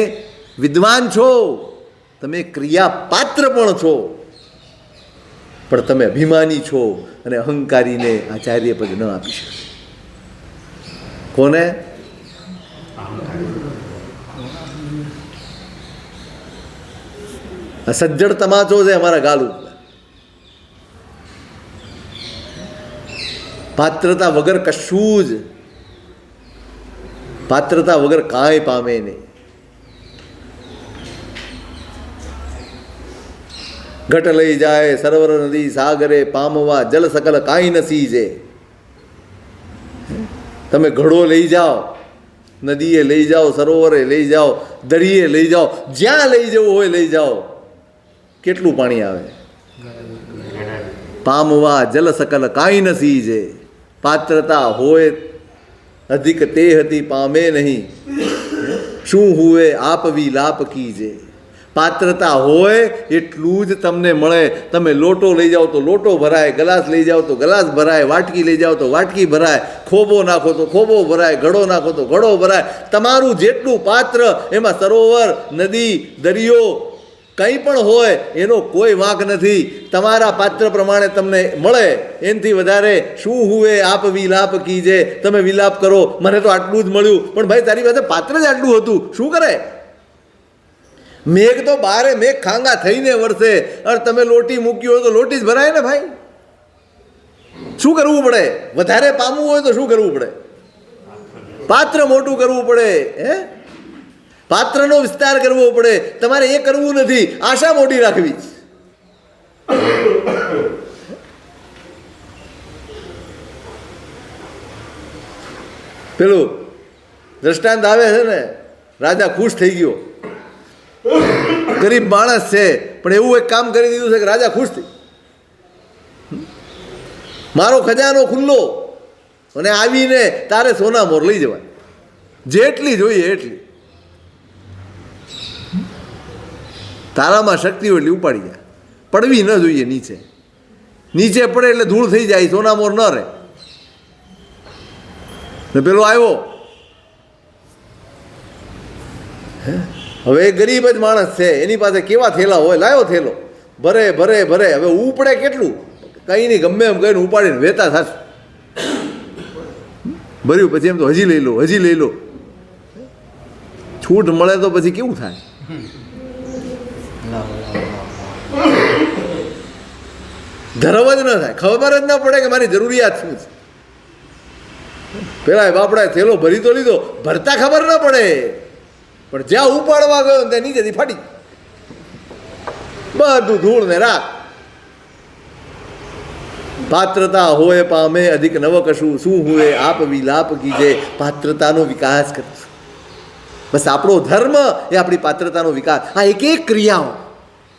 વિદ્વાન છો, તમે ક્રિયાપાત્ર પણ છો, પણ તમે અભિમાની છો અને અહંકારીને આચાર્ય પદ ન આપી શકો. કોને? આ સજ્જડ તમાચો છે અમારા ગાલ ઉપર. પાત્રતા વગર કશું જ, પાત્રતા વગર કાંઈ પામે નહીં. ઘટ લઈ જાય સરોવર નદી સાગરે, પામવા જલ સકલ કાંઈ નસી છે. તમે ઘડો લઈ જાઓ, નદીએ લઈ જાઓ, સરોવરે લઈ જાઓ, દરિયે લઈ જાઓ, જ્યાં લઈ જવું હોય લઈ જાઓ, કેટલું પાણી આવે? પામવા જલ સકલ કાંઈ નસી છે. પાત્રતા હોય અધિક તે હતી પામે નહીં, શું હુએ આપ વિલાપ કીજે. પાત્રતા હોય એટલું જ તમને મળે. તમે લોટો લઈ જાઓ તો લોટો ભરાય, ગ્લાસ લઈ જાઓ તો ગ્લાસ ભરાય, વાટકી લઈ જાઓ તો વાટકી ભરાય, ખોબો નાખો તો ખોબો ભરાય, ઘડો નાખો તો ઘડો ભરાય. તમારું જેટલું પાત્ર, એમાં સરોવર, નદી, દરિયો કંઈ પણ હોય એનો કોઈ વાંક નથી. તમારા પાત્ર પ્રમાણે તમને મળે. એનાથી વધારે શું હુએ આપ વિલાપ કીજે, તમે વિલાપ કરો મને તો આટલું જ મળ્યું. પણ ભાઈ તારી પાસે પાત્ર જ આટલું હતું, શું કરે? મેઘ તો બારે મેઘ ખાંગા થઈને વરસે, અને તમે લોટી મૂકી હોય તો લોટી જ ભરાય ને ભાઈ. શું કરવું પડે? વધારે પામવું હોય તો શું કરવું પડે? પાત્ર મોટું કરવું પડે. પાત્રનો વિસ્તાર કરવો પડે. તમારે એ કરવું નથી, આશા મોટી રાખવી. પેલું દ્રષ્ટાંત આવે છે ને, રાજા ખુશ થઈ ગયો. ગરીબ માણસ છે પણ એવું એક કામ કરી દીધું છે કે રાજા ખુશ થઈ. મારો ખજાનો ખુલ્લો, અને આવીને તારે સોના મોર લઈ જવાય, જેટલી જોઈએ એટલી. તારામાં શક્તિ હોય એટલી ઉપાડી જાય. પડવી ન જોઈએ નીચે. નીચે પડે એટલે ધૂળ થઈ જાય, સોના મોર ન રહે. ને પેલો આવ્યો, હવે એ ગરીબ જ માણસ છે, એની પાસે કેવા થેલા હોય, લાવ્યો થેલો, ભરે ભરે ભરે. હવે ઉપડે કેટલું? કંઈ નહીં, ગમે એમ કહીને ઉપાડીને વેતા થશે. ભર્યું પછી એમ તો હજી લઈ લો, હજી લઈ લો. છૂટ મળે તો પછી કેવું થાય? ધર્મ જ ન થાય, ખબર જ ન પડે કે મારી જરૂરિયાત શું છે. પેલા બાપડાએ થેલો ભરી તો લીધો, ભરતા ખબર ન પડે, પણ જ્યાં ઉપાડવા ગયો ત્યાં નીચેથી ફાટી બધું ધૂળ ને રાખ. પાત્રતા હોય પામે અધિક નવ કશું, શું હોય આપ વિલાપ કીજે. પાત્રતાનો વિકાસ કરશું. બસ આપણો ધર્મ એ આપણી પાત્રતાનો વિકાસ. આ એક એક ક્રિયાઓ,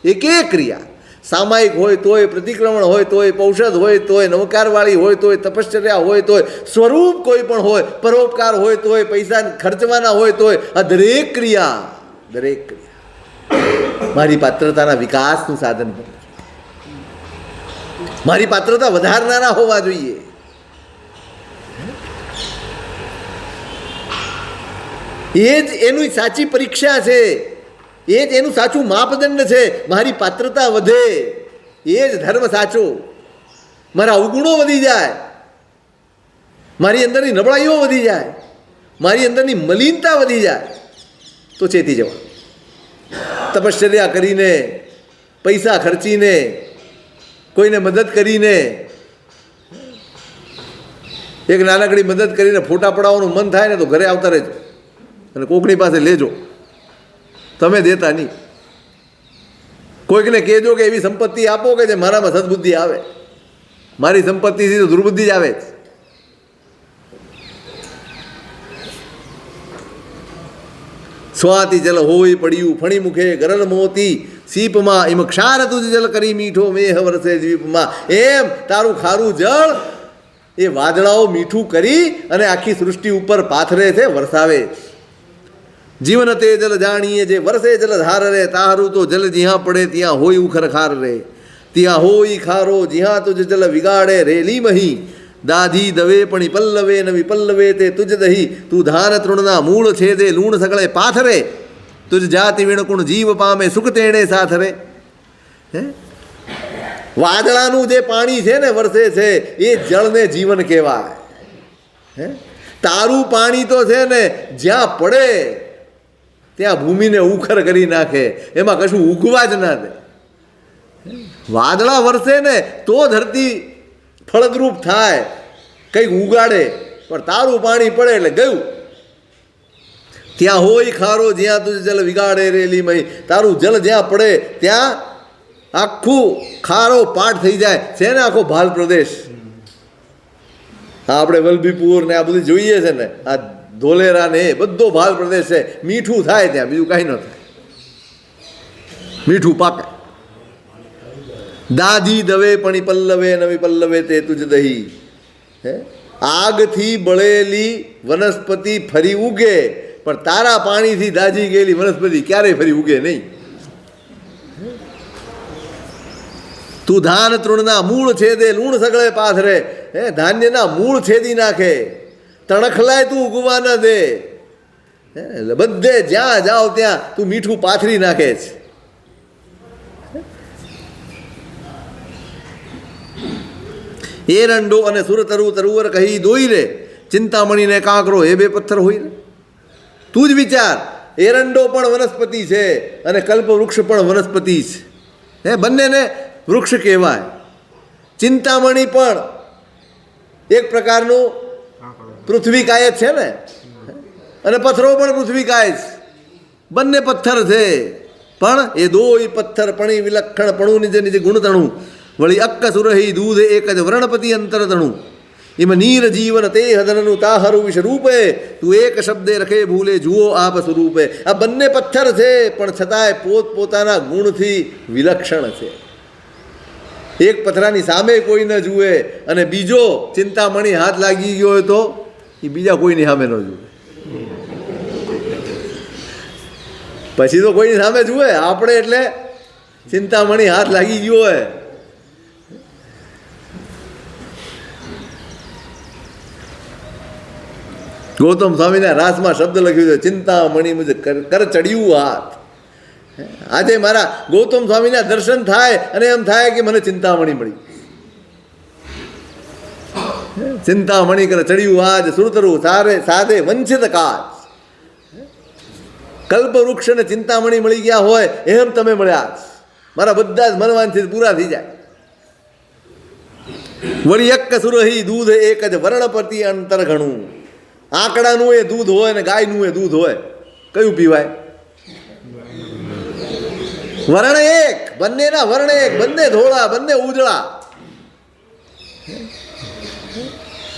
એક એક ક્રિયા સામાયિક હોય તોય, પ્રતિક્રમણ હોય તોય, પૌષધ હોય તોય, નવકારવાળી હોય તોય, તપશ્ચર્યા હોય તોય, સ્વરૂપ કોઈ પણ હોય, પરોપકાર હોય તોય, પૈસા ખર્ચવાના હોય તોય, આ દરેક ક્રિયા, દરેક ક્રિયા મારી પાત્રતાના વિકાસનું સાધન બને. મારી પાત્રતા વધારનારા હોવા જોઈએ. એ જ એની સાચી પરીક્ષા છે, એ જ એનું સાચું માપદંડ છે. મારી પાત્રતા વધે એ જ ધર્મ સાચો. મારા અવગુણો વધી જાય, મારી અંદરની નબળાઈઓ વધી જાય, મારી અંદરની મલિનતા વધી જાય તો ચેતી જવા. તપશ્ચર્યા કરીને, પૈસા ખર્ચીને, કોઈને મદદ કરીને, એક નાનકડી મદદ કરીને ફોટા પડાવવાનું મન થાય ને તો ઘરે આવતા રહેજો અને કોકની પાસે લેજો. તમે દેતા નહીં. કોઈકને કહેજો કે એવી સંપત્તિ આપો કે જે મારામાં સદબુદ્ધિ આવે. મારી સંપત્તિથી તો દુર્બુદ્ધિ જ આવે. સ્વાતિ જલ હોય પડ્યું ફણી મુખે ગરલ મોતી સીપમાં, એમ ક્ષાર તુજ જલ કરી મીઠો મેહ વરસે દ્વીપમાં. એમ તારું ખારું જળ એ વાદળાઓ મીઠું કરી અને આખી સૃષ્ટિ ઉપર પાથરે છે, વરસાવે. જીવન તે જલ જાણીએ જે વરસે જલ ધાર રે, તારું તો જલ જ્યાં પડે ત્યાં હોય ઉખર ખાર રે. ત્યાં હોય ખારો જ્યાં તુજ જલ વિગાડે રેલી મહી, દાધી દવે પણ પલ્લવે ન વિપલ્લવે તે તુજ દહી. તું ધાન તૃણના મૂળ છેદે લૂણ સગળે પાથરે, તુજ જાતિ વિણકુણ જીવ પામે સુખ તેણે સાથરે. વાદળાનું જે પાણી છે ને વરસે છે એ જળને જીવન કહેવાય. તારું પાણી તો છે ને જ્યાં પડે ત્યાં ભૂમિને ઉખર કરી નાખે, એમાં કશું ઉગવા જ ના દે. વાદળા વરસે ને તો ધરતી ફળદ્રુપ થાય, કંઈક ઉગાડે, પણ તારું પાણી પડે એટલે ગયું. ત્યાં હોય ખારો જ્યાં તું જલ વિગાડે રેલી મહી, તારું જલ જ્યાં પડે ત્યાં આખું ખારો પાટ થઈ જાય છે ને આખો ભાલ પ્રદેશ. હા, આપણે વલભીપુર ને આ બધું જોઈએ છે ને, આ ધોલેરા ને બધો ભાલ પ્રદેશ છે. મીઠું થાય ત્યાં, બીજું કાંઈ ન થાય. મીઠું પાકે. દાધી દવે પણ પલ્લવે નવી પલ્લવે તે તુજ દહી. આગથી બળેલી વનસ્પતિ ફરી ઉગે, પણ તારા પાણીથી દાજી ગયેલી વનસ્પતિ ક્યારેય ફરી ઉગે નહીં. તું ધાન તૃણના મૂળ છેદે લૂણ સગળે પાથરે, હે ધાન્યના મૂળ છેદી નાખે, તણખલાય તું ઉગવા ન દે, બધે જ્યાં જાઓ ત્યાં તું મીઠું પાથરી નાખે છે. એરંડો અને સુરતરુ તરુવર કહી દોઈ રે, ચિંતામણીને કાંકરો એ બે પથ્થર હોય રે. તું જ વિચાર, એરંડો પણ વનસ્પતિ છે અને કલ્પવૃક્ષ પણ વનસ્પતિ છે, હે બંનેને વૃક્ષ કહેવાય. ચિંતામણી પણ એક પ્રકારનું પૃથ્વીકાય જ છે ને, અને પથ્થરો પણ પૃથ્વીકાય છે, બંને પથ્થર છે. પણ એ દોય પથ્થર પણી વિલક્ષણ પણું નિજ નિજ ગુણ તણું, વળી અક્ક સુરહી દૂધ એક જ વર્ણપતિ અંતર તણું. એમ નીર જીવન તે હદનનું તાહરું વિષરૂપે, તું એક શબ્દે રખે ભૂલે જુઓ આપ સ્વરૂપે. આ બંને પથ્થર છે પણ છતાંય પોતપોતાના ગુણથી વિલક્ષણ છે. એક પથરાની સામે કોઈ ન જુએ અને બીજો ચિંતામણી હાથ લાગી ગયો હોય તો એ બીજા કોઈની સામે ન જુએ, પછી તો કોઈની સામે જુએ. આપણે એટલે ચિંતામણી હાથ લાગી ગયો હોય. ગૌતમ સ્વામીના રાસમાં શબ્દ લખ્યું છે, ચિંતામણી મુજે કર ચડ્યું હાથ. આજે મારા ગૌતમ સ્વામીના દર્શન થાય અને એમ થાય કે મને ચિંતામણી મળી. ચિંતામણી કર ચડ્યું હાથ, સુરતરુ સારે સાધે વંચિત કાજ. કલ્પવૃક્ષ અને ચિંતામણી મળી ગયા હોય એમ તમે મળ્યા. મારા બધા જ મનવાંછિત પૂરા થઈ જાય. વળી એક સુરહી દૂધ એક જ વર્ણપતિ અંતર ઘણું. આંકડાનું એ દૂધ હોય ને ગાયનું એ દૂધ હોય, કયું પીવાય? વર્ણ એક, બંનેના વર્ણ એક, બંને ધોળા, બંને ઉજળા,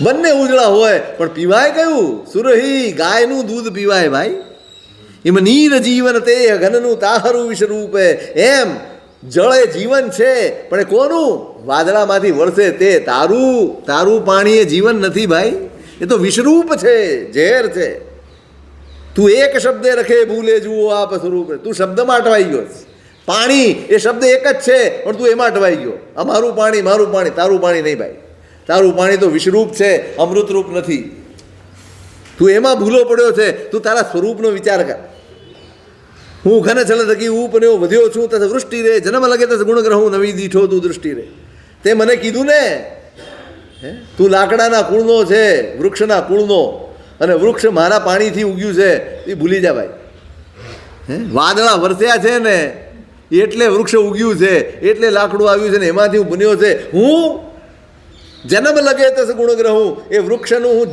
બંને ઉજળા હોય પણ પીવાય કયું? સુરહી ગાયનું દૂધ પીવાય ભાઈ. એમ નીર જીવન તે ઘનનું તાહરું વિષરૂપે. એમ જળ એ જીવન છે પણ એ કોનું? વાદળામાંથી વળશે તે. તારું પાણી એ જીવન નથી ભાઈ, એ તો વિષરૂપ છે, ઝેર છે. તું એક શબ્દે રખે ભૂલે જુઓ આપ સ્વરૂપે. તું શબ્દમાં અટવાઈ ગયો. પાણી એ શબ્દ એક જ છે પણ તું એમાં અટવાઈ ગયો. અમારું પાણી, મારું પાણી. તારું પાણી નહીં ભાઈ, તારું પાણી તો વિષરૂપ છે, અમૃતરૂપ નથી. તું એમાં ભૂલો પડ્યો છે. તું તારા સ્વરૂપનો વિચાર કર. હું ઘન છલ થકી ઉપન્યો વધ્યો છું, તથ વૃષ્ટિ રે જન્મ લગે તથ ગુણ ગ્રહું નવી દીઠો તું દૃષ્ટિ રે. તે મને કીધું ને, તું લાકડાના કુળનો છે, વૃક્ષના કુળનો, અને વૃક્ષ મારા પાણીથી ઉગ્યું છે એ ભૂલી જા ભાઈ. વાદળા વરસ્યા છે ને એટલે વૃક્ષ ઉગ્યું છે, એટલે લાકડું આવ્યું છે ને એમાંથી હું બન્યો છે. હું જન્મ લગે તસ ગુણ ગ્રહું, એ વૃક્ષનું હું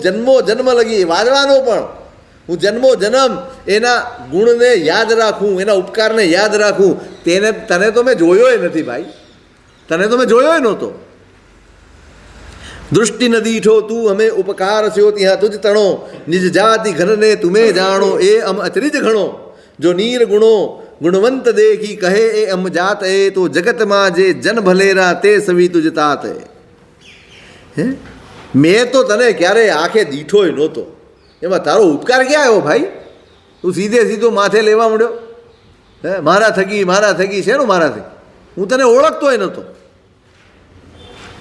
જન્મ લગી, વાદળાનો પણ હું જન્મ એના ગુણને યાદ રાખું, એના ઉપકારને યાદ રાખું. તને તો મેં જોયોય નથી ભાઈ, તને તો મેં જોયોય નહોતો. દૃષ્ટિ ન દીઠો તું અમે ઉપકાર થયો ત્યાં તુજ તણો, નિજ જાતિ ઘનને તુમે જાણો એ અમ અચરિજ ઘણો. જો નીર ગુણો ગુણવંત દેખી કહે એ અમ જાત એ, તો જગતમાં જે જન ભલેરા તે સવી તુજ તાત એ. મેં તો તને ક્યારેય આંખે દીઠોય નહોતો, એમાં તારો ઉપકાર ક્યાં આવ્યો ભાઈ? તું સીધો માથે લેવા મળ્યો. મારા થકી શેનું મારા થકી? હું તને ઓળખતોય નહોતો.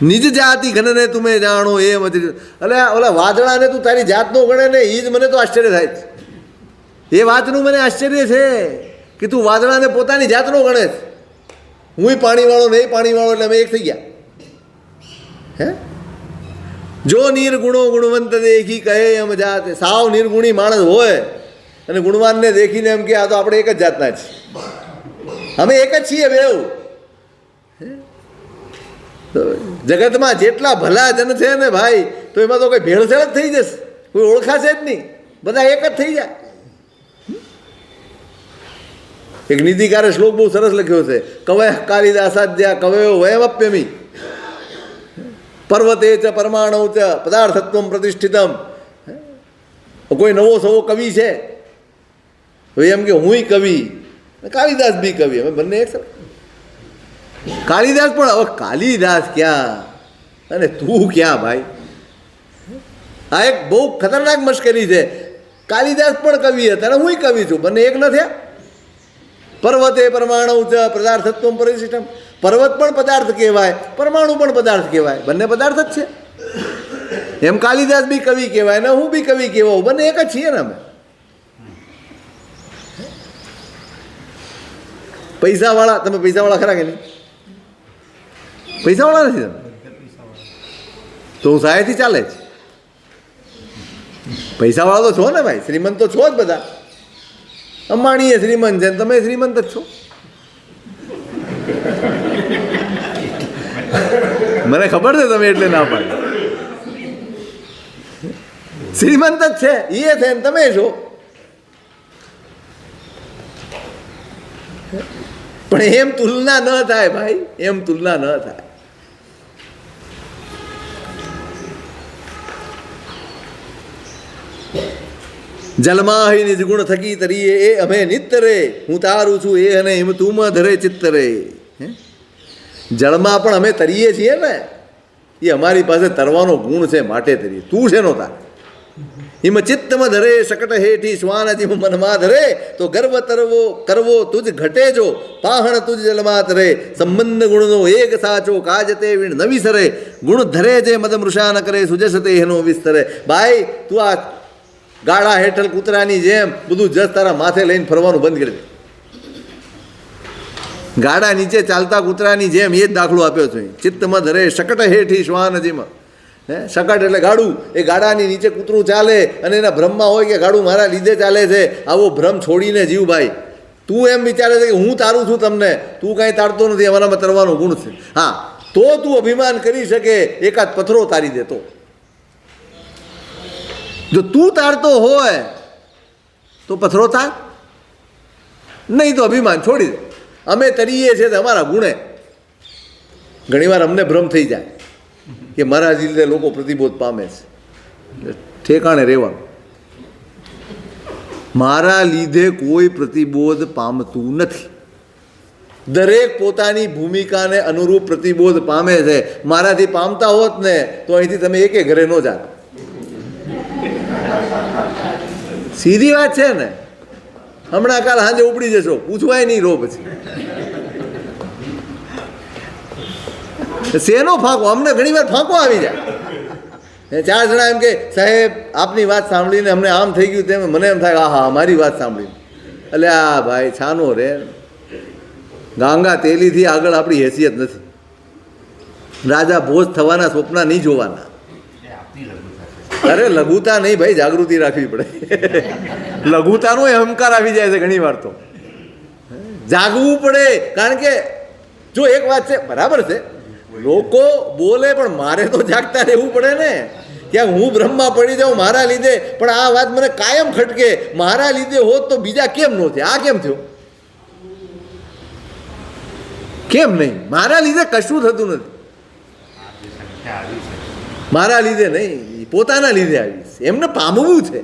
નિજ જાતિ ઘનને તુમે જાણો એમ. એટલે ઓલા વાદળાને તું તારી જાતનો ગણે ને, એ જ મને તો આશ્ચર્ય થાય છે. એ વાતનું મને આશ્ચર્ય છે કે તું વાદળાને પોતાની જાતનો ગણે છે. હું પાણીવાળો નહીં પાણીવાળો એટલે અમે એક થઈ ગયા. હે જો નિર્ગુણો ગુણવંત દેખી કહે એમ જાત. સાવ નિર્ગુણી માણસ હોય અને ગુણવાનને દેખીને એમ કે આ તો આપણે એક જ જાતના છીએ, અમે એક જ છીએ બેઉ. જગતમાં જેટલા ભલા જન છે ને ભાઈ, તો એમાં તો કોઈ ભેળસેળ જ થઈ જશે, કોઈ ઓળખાશે જ નહીં, બધા એક જ થઈ જાય. એક નીતિકારે શ્લોક બહુ સરસ લખ્યો છે, કવય કાલિદાસાદ્યા કવયો વયમપ્યમી પર્વતે ચ પરમાણુ ચ પદાર્થત્વમ પ્રતિષ્ઠિતમ. કોઈ નવો સવો કવિ છે હવે એમ કે હુંય કવિ, કાલિદાસ બી કવિ, અમે બંને એક. કાલિદાસ પણ હવે કાલિદાસ ક્યાં અને તું ક્યાં ભાઈ? આ એક બહુ ખતરનાક મશ્કરી છે. કાલિદાસ પણ કવિ હતા અને હુંય કવિ છું, બંને એક ન થયા. પર્વતે પરમાણુ ચ પદાર્થત્વમ પરિશિષ્ટમ. પર્વત પણ પદાર્થ કહેવાય, પરમાણુ પણ પદાર્થ કહેવાય, બંને પદાર્થ જ છે. એમ કાલિદાસ બી કવિ કહેવાય ને હું બી કવિ કહેવાઉં, બંને એક જ છીએ ને અમે. પૈસાવાળા, તમે પૈસાવાળા ખરા કે નહીં? પૈસાવાળા નથી તમે તો હું સહાયથી ચાલે જ. પૈસાવાળા તો છો ને ભાઈ, શ્રીમંત તો છો જ બધા. અંબાણી એ શ્રીમંત છે, તમે શ્રીમંત જ છો. મને ખબર છે તમે એટલે ના પાડે. શ્રીમંત જ છે, એ છે ને તમે છો. પણ એમ તુલના ન થાય ભાઈ, એમ તુલના ન થાય. જલમાહી નિજ ગુણ થકી તરીએ એ અમે નિત્ય રે, હું તારું છું એ અને એમ તું ધરે ચિત્ત રે. જળમાં પણ અમે તરીએ છીએ ને, એ અમારી પાસે તરવાનો ગુણ છે માટે તરીએ. તું છે નો તાર હિમ ચિત્તમાં ધરે શકટ હેઠી શ્વાન જીવ મનમાં ધરે તો ગર્વ તરવો કરવો તુજ ઘટે જો પાહણ તુજ જલમાં તરે. સંબંધ ગુણનો એક સાચો કાજ તે વીણ નવી સરે ગુણ ધરે જે મદ મૃષા ન કરે સુજસ તે એનો વિસ્તરે. ભાઈ તું આ ગાળા હેઠળ કૂતરાની જેમ બધું જસ તારા માથે લઈને ફરવાનું બંધ કરી દે. ગાડા નીચે ચાલતા કૂતરાની જેમ એ જ દાખલો આપ્યો છે. ચિત્તમાં ધરે શકટ હેઠી શ્વાન જીમાં. શકટ એટલે ગાડું, એ ગાડાની નીચે કૂતરું ચાલે અને એના ભ્રમમાં હોય કે ગાડું મારા લીધે ચાલે છે. આવો ભ્રમ છોડીને જીવ ભાઈ. તું એમ વિચારે છે કે હું તારું છું તમને, તું કાંઈ તારતો નથી, અમારામાં તરવાનો ગુણ છે. હા, તો તું અભિમાન કરી શકે એકાદ પથ્થરો તારી દેતો. જો તું તારતો હોય તો પથ્થરો તાર, નહીં તો અભિમાન છોડી દે. અમે તરીએ છીએ તો અમારા ગુણે. ઘણીવાર અમને ભ્રમ થઈ જાય કે મારા લીધે લોકો પ્રતિબોધ પામે છે. ઠેકાણે રહેવાનું. મારા લીધે કોઈ પ્રતિબોધ પામતું નથી. દરેક પોતાની ભૂમિકાને અનુરૂપ પ્રતિબોધ પામે છે. મારાથી પામતા હોત ને તો અહીંથી તમે એકે ઘરે ન જાત. સીધી વાત છે ને. હમણાં કાલ સાંજે ઉપડી જશો, પૂછવાય નહીં રો પછી. શેનો ફાંકો? અમને ઘણી વાર ફાંકો આવી જાય. 4 જણા એમ કે સાહેબ આપની વાત સાંભળીને અમને આમ થઈ ગયું તેમ. મને એમ થાય હા મારી વાત સાંભળીને. એટલે આ ભાઈ છાનો રે, ગાંગા તેલીથી આગળ આપણી હેસિયત નથી. રાજા ભોજ થવાના સ્વપ્ન નહીં જોવાના. અરે લઘુતા નહીં ભાઈ, જાગૃતિ રાખવી પડે. લઘુતાનો અહંકાર આવી જાય છે ઘણી વાર. તો જાગવું પડે. કારણ કે જો એક વાત છે, બરાબર છે, લોકો બોલે પણ મારે તો જાગતા રહેવું પડે ને. ક્યાં હું બ્રહ્મમાં પડી જાઉં મારા લીધે, પણ આ વાત મને કાયમ ખટકે. મારા લીધે હોત તો બીજા કેમ ન થયા? આ કેમ થયો? કેમ નહીં? મારા લીધે કશું થતું નથી. મારા લીધે નહીં, પોતાના લીધે આવીશ. એમને પામવું છે,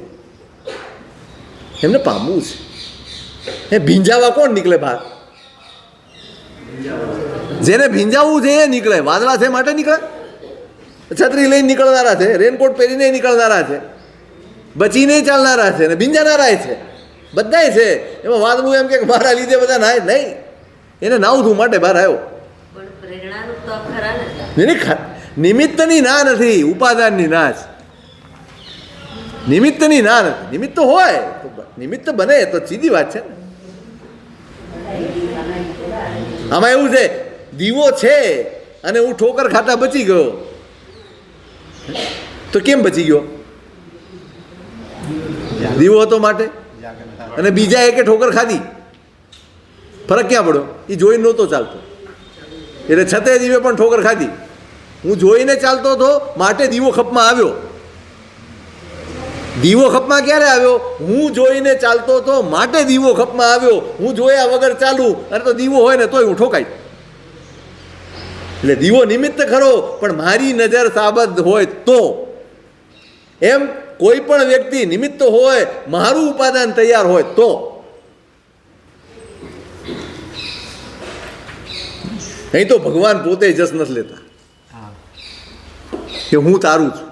એમને પામવું છે. એ ભીંજાવા કોણ નીકળે બહાર? જેને ભીંજાવવું છે એ નીકળે. વાદળા છે માટે નીકળે. છત્રી લઈને નીકળનારા છે, રેનકોટ પહેરીને નીકળનારા છે, બચીને ચાલનારા છે ને ભીંજાનારા છે, બધાય છે. એમાં વાદળું એમ કે મારા લીધે બધા નાય નહીં. એને નાવું છું માટે બહાર આવ્યો. નિમિત્તની ના નથી, ઉપાદાનની ના છે. નિમિત્તની ના નથી. નિમિત્ત હોય તો નિમિત્ત બને તો સીધી વાત છે ને. આમાં એવું છે, દીવો છે અને હું ઠોકર ખાતા બચી ગયો, તો કેમ બચી ગયો? દીવો હતો માટે. અને બીજા એકે ઠોકર ખાધી, ફરક ક્યાં પડ્યો? એ જોઈને નહોતો ચાલતો એટલે છતે દીવે પણ ઠોકર ખાધી. હું જોઈને ચાલતો હતો માટે દીવો ખપમાં આવ્યો. દીવો ખપમાં ક્યારે આવ્યો? હું જોઈને ચાલતો હતો માટે દીવો ખપમાં આવ્યો. હું જોયા વગર ચાલુ અને તો દીવો હોય ને તોય હું ઠોકાઈ. એટલે દીવો નિમિત્ત ખરો, પણ મારી નજર સાબદ્ધ હોય તો. એમ કોઈ પણ વ્યક્તિ નિમિત્ત હોય, મારું ઉપાદાન તૈયાર હોય તો. અહીં તો ભગવાન પોતે જસ નથી લેતા કે હું તારું છું.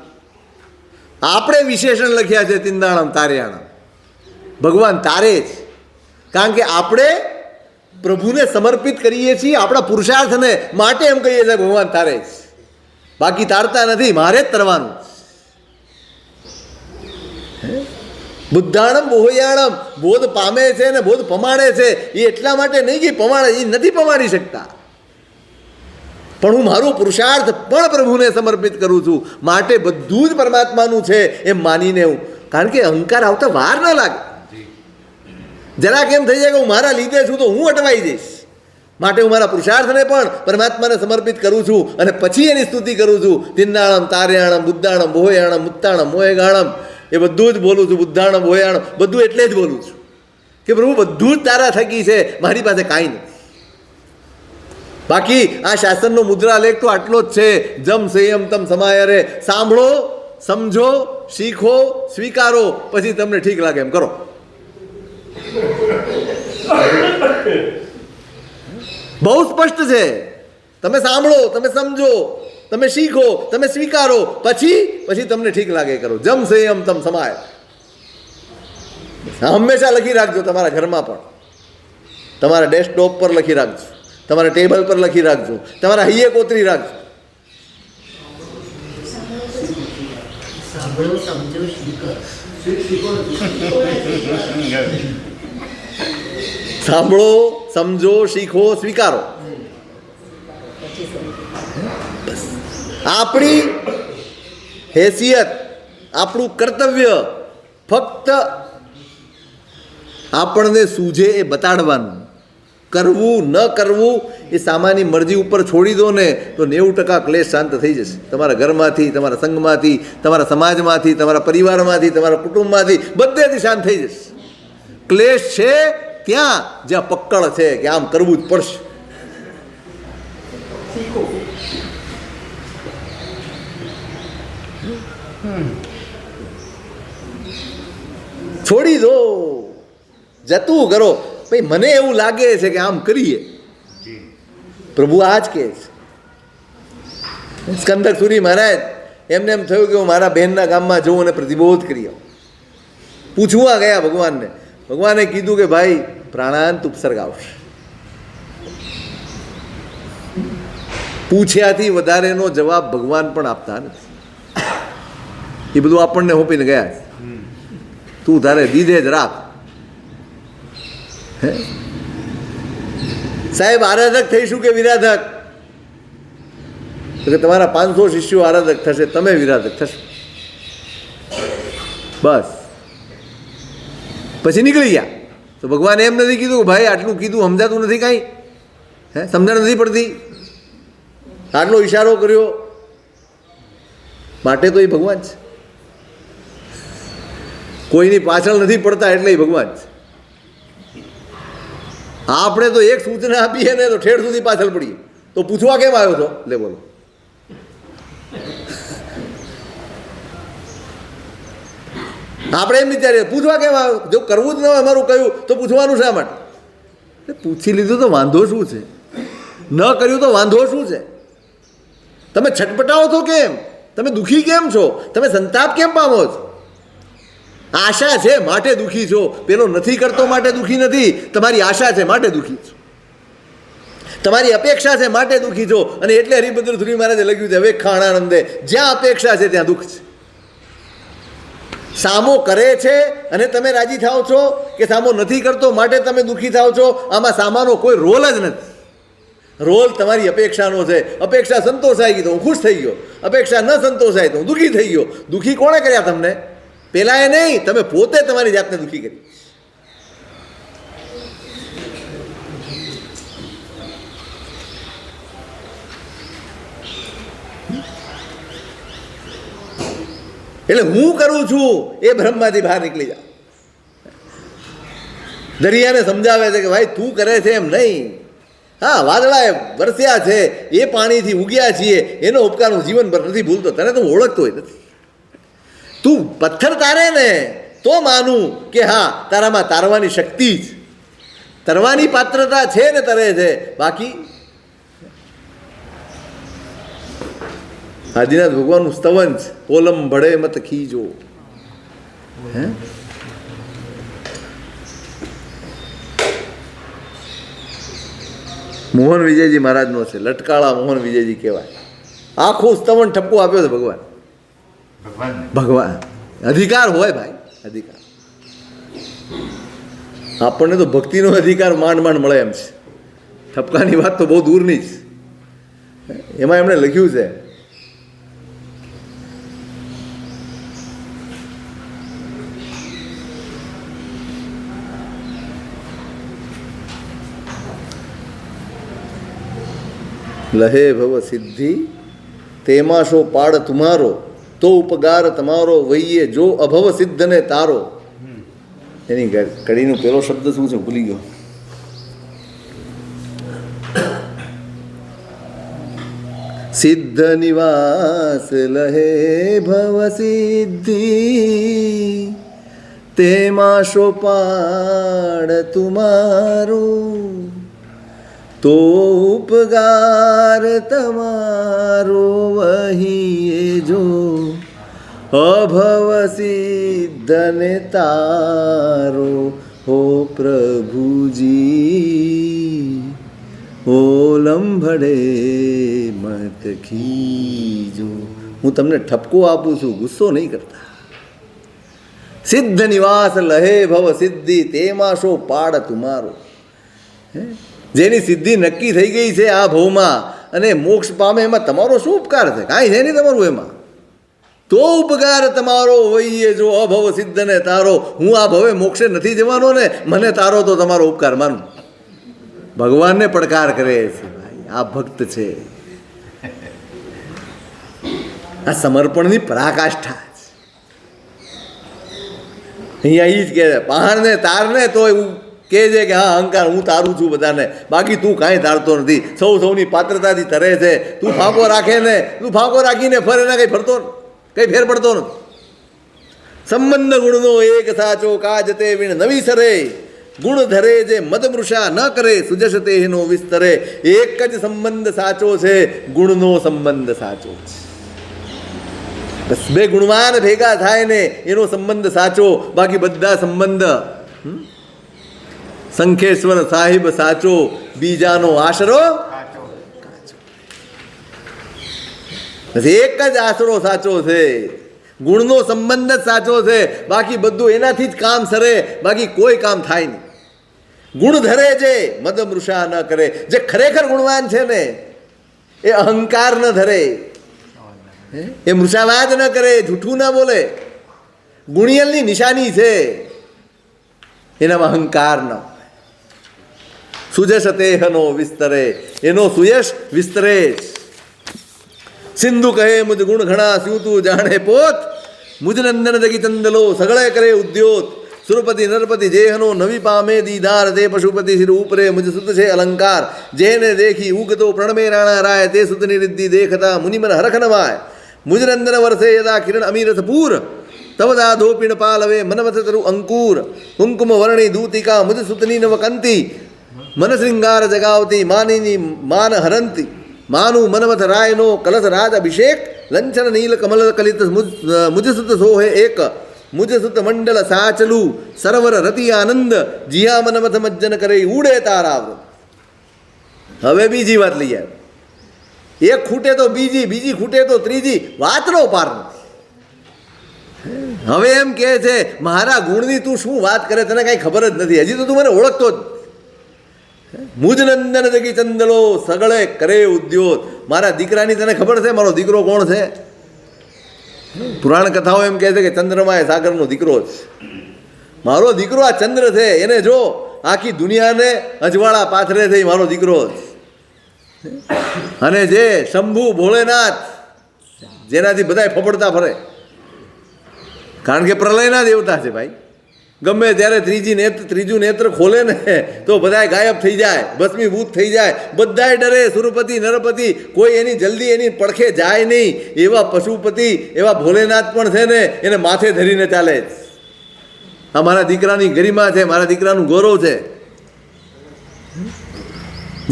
આપણે વિશેષણ લખ્યા છે તિંદાણમ તાર્યાણમ. ભગવાન તારે જ. કારણ કે આપણે પ્રભુને સમર્પિત કરીએ છીએ આપણા પુરુષાર્થને માટે એમ કહીએ છીએ ભગવાન તારે જ, બાકી તારતા નથી, મારે જ તરવાનું. બુદ્ધાણમ બોહયાણમ, બોધ પામે છે ને બોધ પમાડે છે એ એટલા માટે નહીં કે પમાડે, એ નથી પમાડી શકતા, પણ હું મારું પુરુષાર્થ પણ પ્રભુને સમર્પિત કરું છું, માટે બધું જ પરમાત્માનું છે એમ માનીને હું, કારણ કે અહંકાર આવતા વાર ન લાગે. જરાક એમ થઈ જાય કે હું મારા લીધે છું તો હું અટવાઈ જઈશ, માટે હું મારા પુરુષાર્થને પણ પરમાત્માને સમર્પિત કરું છું અને પછી એની સ્તુતિ કરું છું. તિન્નાણમ તાર્યાણમ બુદ્ધાણમ બોહયાણમ મુત્તાણમ મોહેગાણમ, એ બધું જ બોલું છું. બુદ્ધાણમ બોહયાણમ બધું એટલે જ બોલું છું કે પ્રભુ બધું જ તારા થકી છે, મારી પાસે કાંઈ નથી. બાકી આ શાસનનો મુદ્રાલેખ તો આટલો જ છે, જમ સંયમ તમ સમાય રે, સાંભળો, સમજો, શીખો, સ્વીકારો, પછી તમને ઠીક લાગે એમ કરો. બહુ સ્પષ્ટ છે. તમે સાંભળો, તમે સમજો, તમે શીખો, તમે સ્વીકારો, પછી તમને ઠીક લાગે કરો. જમ સંયમ તમ સમાય, હંમેશા લખી રાખજો. તમારા ઘરમાં પણ, તમારા ડેસ્કટોપ પર લખી રાખજો, તમારા ટેબલ પર લખી રાખજો, તમારા હૈયે કોતરી રાખજો. સાંભળો, સમજો, શીખો, સ્વીકારો. આપણી હેસિયત, આપણું કર્તવ્ય ફક્ત આપણને સૂઝે એ બતાડવાનું. કરવું ન કરવું એ સામાની મરજી ઉપર છોડી દો ને તો 90% ક્લેશ શાંત થઈ જશે. તમારા ઘરમાંથી, તમારા સંઘમાંથી, તમારા સમાજમાંથી, તમારા પરિવારમાંથી, તમારા કુટુંબમાંથી, બધેથી શાંત થઈ જશે. ક્લેશ છે ત્યાં જ્યાં પકડ છે કે આમ કરવું જ પડશે. છોડી દો, જતું કરો. ભાઈ મને એવું લાગે છે કે આમ કરીએ, પ્રભુ આ જ કહે છે. સ્કંદક સુરી મહારાજ એમને એમ થયું કે હું મારા બહેનના ગામમાં જઉં અને પ્રતિબોધ કરી આવું. પૂછવા ગયા ભગવાનને. ભગવાને કીધું કે ભાઈ પ્રાણાંત ઉપસર્ગ આવશે. પૂછ્યાથી વધારેનો જવાબ ભગવાન પણ આપતા નથી. એ બધું આપણને હોપીને ગયા છે. તું તારે દીધે જ રાખ. સાહેબ આરાધક થઈશું કે વિરાધક? તો કે તમારા 500 શિષ્યો આરાધક થશે, તમે વિરાધક થશો. બસ પછી નીકળી ગયા. તો ભગવાને એમ નથી કીધું ભાઈ આટલું કીધું સમજાતું નથી કાંઈ, સમજણ નથી પડતી, આટલો ઈશારો કર્યો, માટે તો એ ભગવાન છે. કોઈની પાછળ નથી પડતા એટલે એ ભગવાન છે. આપણે તો એક સૂચના આપીએ ને તો ઠેઠ સુધી પાછળ પડીએ. તો પૂછવા કેમ આવ્યો છો? લે બોલો. આપણે એમ વિચારીએ પૂછવા કેમ આવ્યો? જો કરવું જ ન હોય અમારું કહ્યું તો પૂછવાનું શા માટે? પૂછી લીધું તો વાંધો શું છે? ન કર્યું તો વાંધો શું છે? તમે છટપટાવો છો કેમ? તમે દુઃખી કેમ છો? તમે સંતાપ કેમ પામો છો? આશા છે માટે દુઃખી છો, પેલો નથી કરતો માટે દુઃખી નથી. તમારી આશા છે માટે દુઃખી છો, તમારી અપેક્ષા છે માટે દુઃખી છો. અને એટલે હરિભદ્ર ધુરી મહારાજે લખ્યું છે હવે ખાણાનંદે, જ્યાં અપેક્ષા છે ત્યાં દુઃખ છે. સામો કરે છે અને તમે રાજી થાવ છો કે સામો નથી કરતો માટે તમે દુઃખી થાવ છો, આમાં સામાનો કોઈ રોલ જ નથી. રોલ તમારી અપેક્ષાનો છે. અપેક્ષા સંતોષાઈ ગઈ તો હું ખુશ થઈ ગયો, અપેક્ષા ન સંતોષાય તો હું દુઃખી થઈ ગયો. દુઃખી કોણે કર્યા તમને? પેલા એ નહીં, તમે પોતે તમારી જાતને દુઃખી કરી. એટલે હું કરું છું એ ભ્રમમાંથી બહાર નીકળી જાઓ. દરિયાને સમજાવે છે કે ભાઈ તું કરે છે એમ નહીં. હા, વાદળાએ વરસ્યા છે, એ પાણીથી ઉગ્યા છીએ, એનો ઉપકાર હું જીવનભર નથી ભૂલતો. તને તો હું ઓળખતો હોય નથી. તું પથ્થર તારે ને તો માનું કે હા તારામાં તારવાની શક્તિ જ, તરવાની પાત્રતા છે ને તરે છે. બાકી આદિનાથ ભગવાનનું સ્તવન છે, ઓલમ ભળે મત ખીજો. મોહન વિજયજી મહારાજનો છે, લટકાળા મોહન વિજયજી કહેવાય. આખું સ્તવન ઠપકો આપ્યો છે ભગવાન. ભગવાન અધિકાર હોય ભાઈ, અધિકાર. આપણને તો ભક્તિનો અધિકાર માંડ માંડ મળે એમ છે. ઠપકાની વાત તો બહુ દૂરની જ. એમાં એમણે લખ્યું છે, લહે ભવ સિદ્ધિ તેમાં શો પાડ તુમારો, તો ઉપગાર તમારો વહીએ જો અભવ સિદ્ધ ને તારો. એની કડીનો પેલો શબ્દ શું છે ભૂલી ગયો. સિદ્ધ નિવાસ લહે ભવ સિદ્ધિ તેમાં શો પાડ તુમારો, તો ઉપગાર તમારો વહીએ જો અભવ સિદ્ધ ને તારો. હો પ્રભુજી ઓલંભડે મત ખીજો. હું તમને ઠપકો આપું છું, ગુસ્સો નહીં કરતા. સિદ્ધ નિવાસ લહે ભવ સિદ્ધિ તેમાં શો પાડ તુમારો. જેની સિદ્ધિ નક્કી થઈ ગઈ છે આ ભવમાં અને મોક્ષ પામે, એમાં તમારો શું ઉપકાર છે? કાંઈ છે નહીં તમારું એમાં. તો ઉપકાર તમારો વહીએ જો અભવ સિદ્ધ ને તારો. હું આ ભવે મોક્ષે નથી જવાનો ને, મને તારો તો તમારો ઉપકાર માનું. ભગવાનને પડકાર કરે છે ભાઈ, આ ભક્ત છે. આ સમર્પણની પરાકાષ્ઠા છે. અહીંયા એ જ કહે પહાણને તારને તો એવું કહે છે કે હા અહંકાર હું તારું છું બધાને, બાકી તું કાંઈ તારતો નથી. સૌની પાત્રતાથી તરે છે. તું ફાંકો રાખે ને, તું ફાંકો રાખીને ફરે ને કંઈ ફરતો કંઈ ફેર પડતો નથી. સંબંધ ગુણનો એક સાચો કાજ તે વીણ નવી સરે, ગુણ ધરે જે મદમૃષા ન કરે સુજસ તેનો વિસ્તરે. એક જ સંબંધ સાચો છે, ગુણનો સંબંધ સાચો છે. બસ બે ગુણવાન ભેગા થાય ને એનો સંબંધ સાચો, બાકી બધા સંબંધ શંખેશ્વર સાહિબ સાચો, બીજાનો આશરો કાચો. એક જ આશરો સાચો છે, ગુણનો સંબંધ જ સાચો છે. બાકી બધું એનાથી જ કામ સરે, બાકી કોઈ કામ થાય નહીં. ગુણ ધરે છે, મદમૃષા ન કરે. જે ખરેખર ગુણવાન છે ને એ અહંકાર ન ધરે, એ મૃષાવાદ ન કરે, જૂઠું ના બોલે. ગુણિયલની નિશાની છે એનામાં અહંકાર ન. સુજસ તેહનો વિસ્તરે, એનો સુયશ વિસ્તરે. સિંધુ કહે મુજ ગુણ ઘણા સ્યું તું જાણે પોત, મુજ નંદન જગી ચંદલો સગળે કરે ઉદ્યોત. સુરપતિ નરપતિ જેહનો નવી પામે દીદાર, તે પશુપતિ શિર ઉપરે મુજ સુત છે અલંકાર. જેને દેખી ઉગતો પ્રણમે રાણા રાય, તે સુતની રિદ્ધિ દેખતા મુનિમન હરખ નવાય. મુજ નંદન વર્ષે યદા કિરણ અમીરથ પૂર, તવદા ધોપિણ પાલવે મનમથ તરુ અંકુર. કુંકુમ વર્ણી દૂતિકા મુજ સુતની નવકંતી, મન શ્રૃંગાર જગાવતી માનીની માન હરંતી. માનું મનમથ રાયનો કલશ રાજ અભિષેક, લંચન નીલ કમલ કલિત મુજ સુત સોહે એક. મુજ સુત મંડળ સાચલું સરોવર રતિ આનંદ, જીયા મનમથ મજ્જન કરે ઉડે તારાવ. હવે બીજી વાત લઈ આવે. એક ખૂટે તો બીજી, બીજી ખૂટે તો ત્રીજી, વાતનો પાર નથી. હવે એમ કહે છે મારા ગુણની તું શું વાત કરે, તને કાંઈ ખબર જ નથી, હજી તો તું મને ઓળખતો જ. મુજ નંદન જગી ચંદલો સગળે કરે ઉદ્યોત. મારા દીકરાની તને ખબર છે મારો દીકરો કોણ છે? પુરાણ કથાઓ એમ કહે છે કે ચંદ્રમા એ સાગરનો દીકરો છે. મારો દીકરો આ ચંદ્ર છે, એને જો આખી દુનિયાને અજવાળા પાથરે છે, મારો દીકરો છે. અને જે શંભુ ભોળેનાથ જેનાથી બધાય ફફડતા ફરે, કારણ કે પ્રલયના દેવતા છે ભાઈ. ગમે ત્યારે ત્રીજું નેત્ર ખોલે ને તો બધાય ગાયબ થઈ જાય, ભસ્મીભૂત થઈ જાય, બધાય ડરે. સુરપતિ નરપતિ કોઈ એની જલ્દી એની પડખે જાય નહીં. એવા પશુપતિ એવા ભોલેનાથ પણ છે ને એને માથે ધરીને ચાલે. આ મારા દીકરાની ગરિમા છે, મારા દીકરાનું ગૌરવ છે.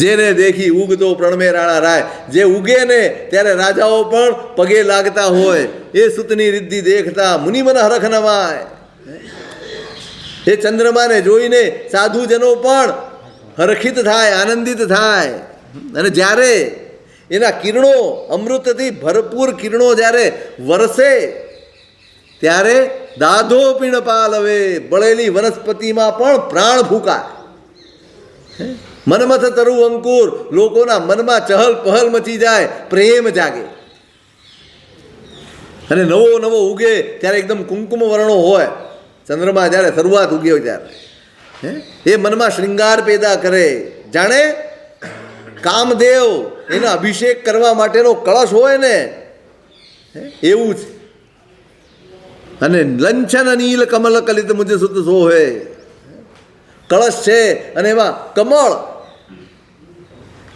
જેને દેખી ઉગતો પ્રણમે રાણા રાય. જે ઉગે ને ત્યારે રાજાઓ પણ પગે લાગતા હોય. એ સુતની રિદ્ધિ દેખતા મુનિમન હરખ નવાય. એ ચંદ્રમાને જોઈને સાધુજનો પણ હરખિત થાય, આનંદિત થાય. અને જ્યારે એના કિરણો, અમૃતથી ભરપૂર કિરણો જ્યારે વરસે ત્યારે દાધો પીણ પાલવે, બળેલી વનસ્પતિમાં પણ પ્રાણ ફૂંકાય. મનમથ તરુ અંકુર, લોકોના મનમાં ચહલ પહલ મચી જાય, પ્રેમ જાગે. અને નવો નવો ઉગે ત્યારે એકદમ કુમકુમ વર્ણો હોય. ચંદ્રમા જ્યારે શરૂઆત ઉગ્યો ત્યારે એ મનમાં શૃંગાર પેદા કરે. જાણે કામદેવ એના અભિષેક કરવા માટેનો કળશ હોય ને એવું છે. અને લંછન નીલ કમલ કલિત મુજે સુત સોહે, કળશ છે અને એમાં કમળ,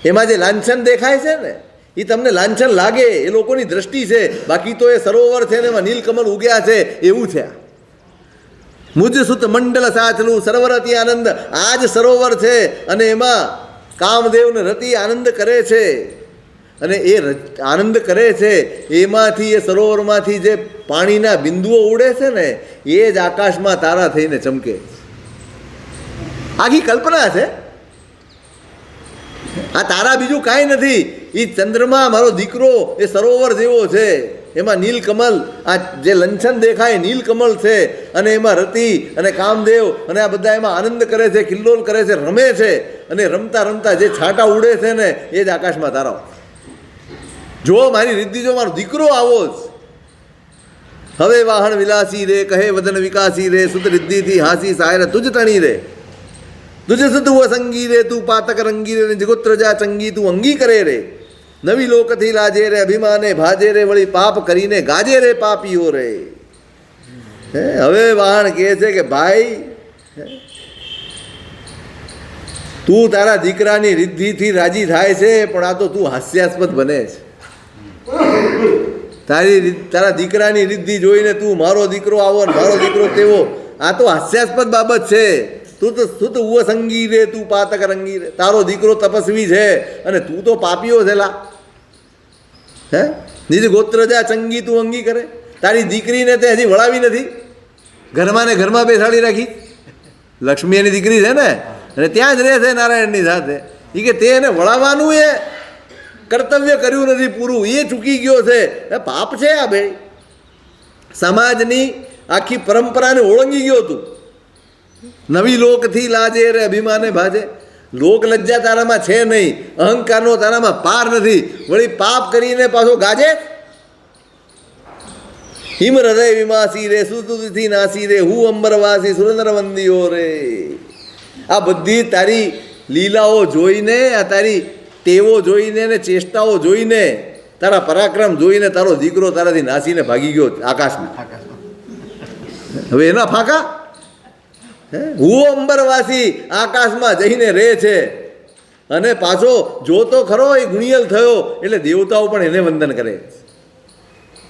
એમાં જે લાંછન દેખાય છે ને એ તમને લાંછન લાગે, એ લોકોની દ્રષ્ટિ છે. બાકી તો એ સરોવર છે ને એમાં નીલકમલ ઉગ્યા છે એવું છે. મુજ સુત મંડળ સાચલું સરોવર અતિ આનંદ, આ જ સરોવર છે અને એમાં કામદેવને રતિ આનંદ કરે છે. અને એ આનંદ કરે છે એમાંથી, એ સરોવરમાંથી જે પાણીના બિંદુઓ ઉડે છે ને એ જ આકાશમાં તારા થઈને ચમકે. આખી કલ્પના છે. આ તારા બીજું કાંઈ નથી. એ ચંદ્રમા મારો દીકરો એ સરોવર જેવો છે. એમાં નીલકમલ, આ જે લંછન દેખાય નીલકમલ છે. અને એમાં રતિ અને કામદેવ અને આ બધા એમાં આનંદ કરે છે, કિલ્લોલ કરે છે, રમે છે. અને રમતા રમતા જે છાંટા ઉડે છે ને એ જ આકાશમાં તારાઓ. જો મારી રિદ્ધિ, જો મારો દીકરો આવો જ. હવે વાહન વિલાસી રે, કહે વદન વિકાસી રે, સુત રિદ્ધિથી હાસી સાયર તુજ તણી રે. તુજ સુત સંગી રે, તું પાતક રંગી રે, જગોત્ર જા ચંગી તું અંગી કરે રે. નવી લોકથી લાજે રે, અભિમાને ભાજે રે, વળી પાપ કરીને ગાજે રે પાપીઓ રે. હવે વાહન કહે છે કે ભાઈ, તું તારા દીકરાની રિદ્ધિથી રાજી થાય છે, પણ આ તો તું હાસ્યાસ્પદ બને છે. તારા દીકરાની રિદ્ધિ જોઈને તું મારો દીકરો આવો ને મારો દીકરો તેવો, આ તો હાસ્યાસ્પદ બાબત છે. તું તો સુત ઉવ સંગી રે, તું પાતક રંગી રે. તારો દીકરો તપસ્વી છે અને તું તો પાપીઓ છે લા. નિજ ગોત્ર જા ચંગી તું અંગી કરે. તારી દીકરીને તે હજી વળાવી નથી, ઘરમાં ને ઘરમાં બેસાડી રાખી. લક્ષ્મી એની દીકરી છે ને, અને ત્યાં જ રહે છે નારાયણની સાથે. એ કે તે એને વળાવવાનું એ કર્તવ્ય કર્યું નથી પૂરું, એ ચૂકી ગયો છે. પાપ છે આ ભાઈ. સમાજની આખી પરંપરાને ઓળંગી ગયો તું. નવી લોકથી લાજે રે, અભિમાને ભાજે. લોક લજ્જા તારામાં છે નહીં, અહંકારનો તારામાં પાર નથી, વળી પાપ કરીને પાછો ગાજે. હિમ હૃદય વિમાસી રે, સુતુથી નાસી રે, હું અંબરવાસી સુરેન્દ્ર વંદીઓ રે. આ બધી તારી લીલાઓ જોઈને, આ તારી ટેવો જોઈને ને ચેષ્ટાઓ જોઈને, તારા પરાક્રમ જોઈને તારો દીકરો તારાથી નાસીને ભાગી ગયો આકાશમાં. હવે એના ફાંકા. હું અંબરવાસી, આકાશમાં જઈને રહે છે. અને પાછો જોતો ખરો એ ગુણિયલ થયો એટલે દેવતાઓ પણ એને વંદન કરે.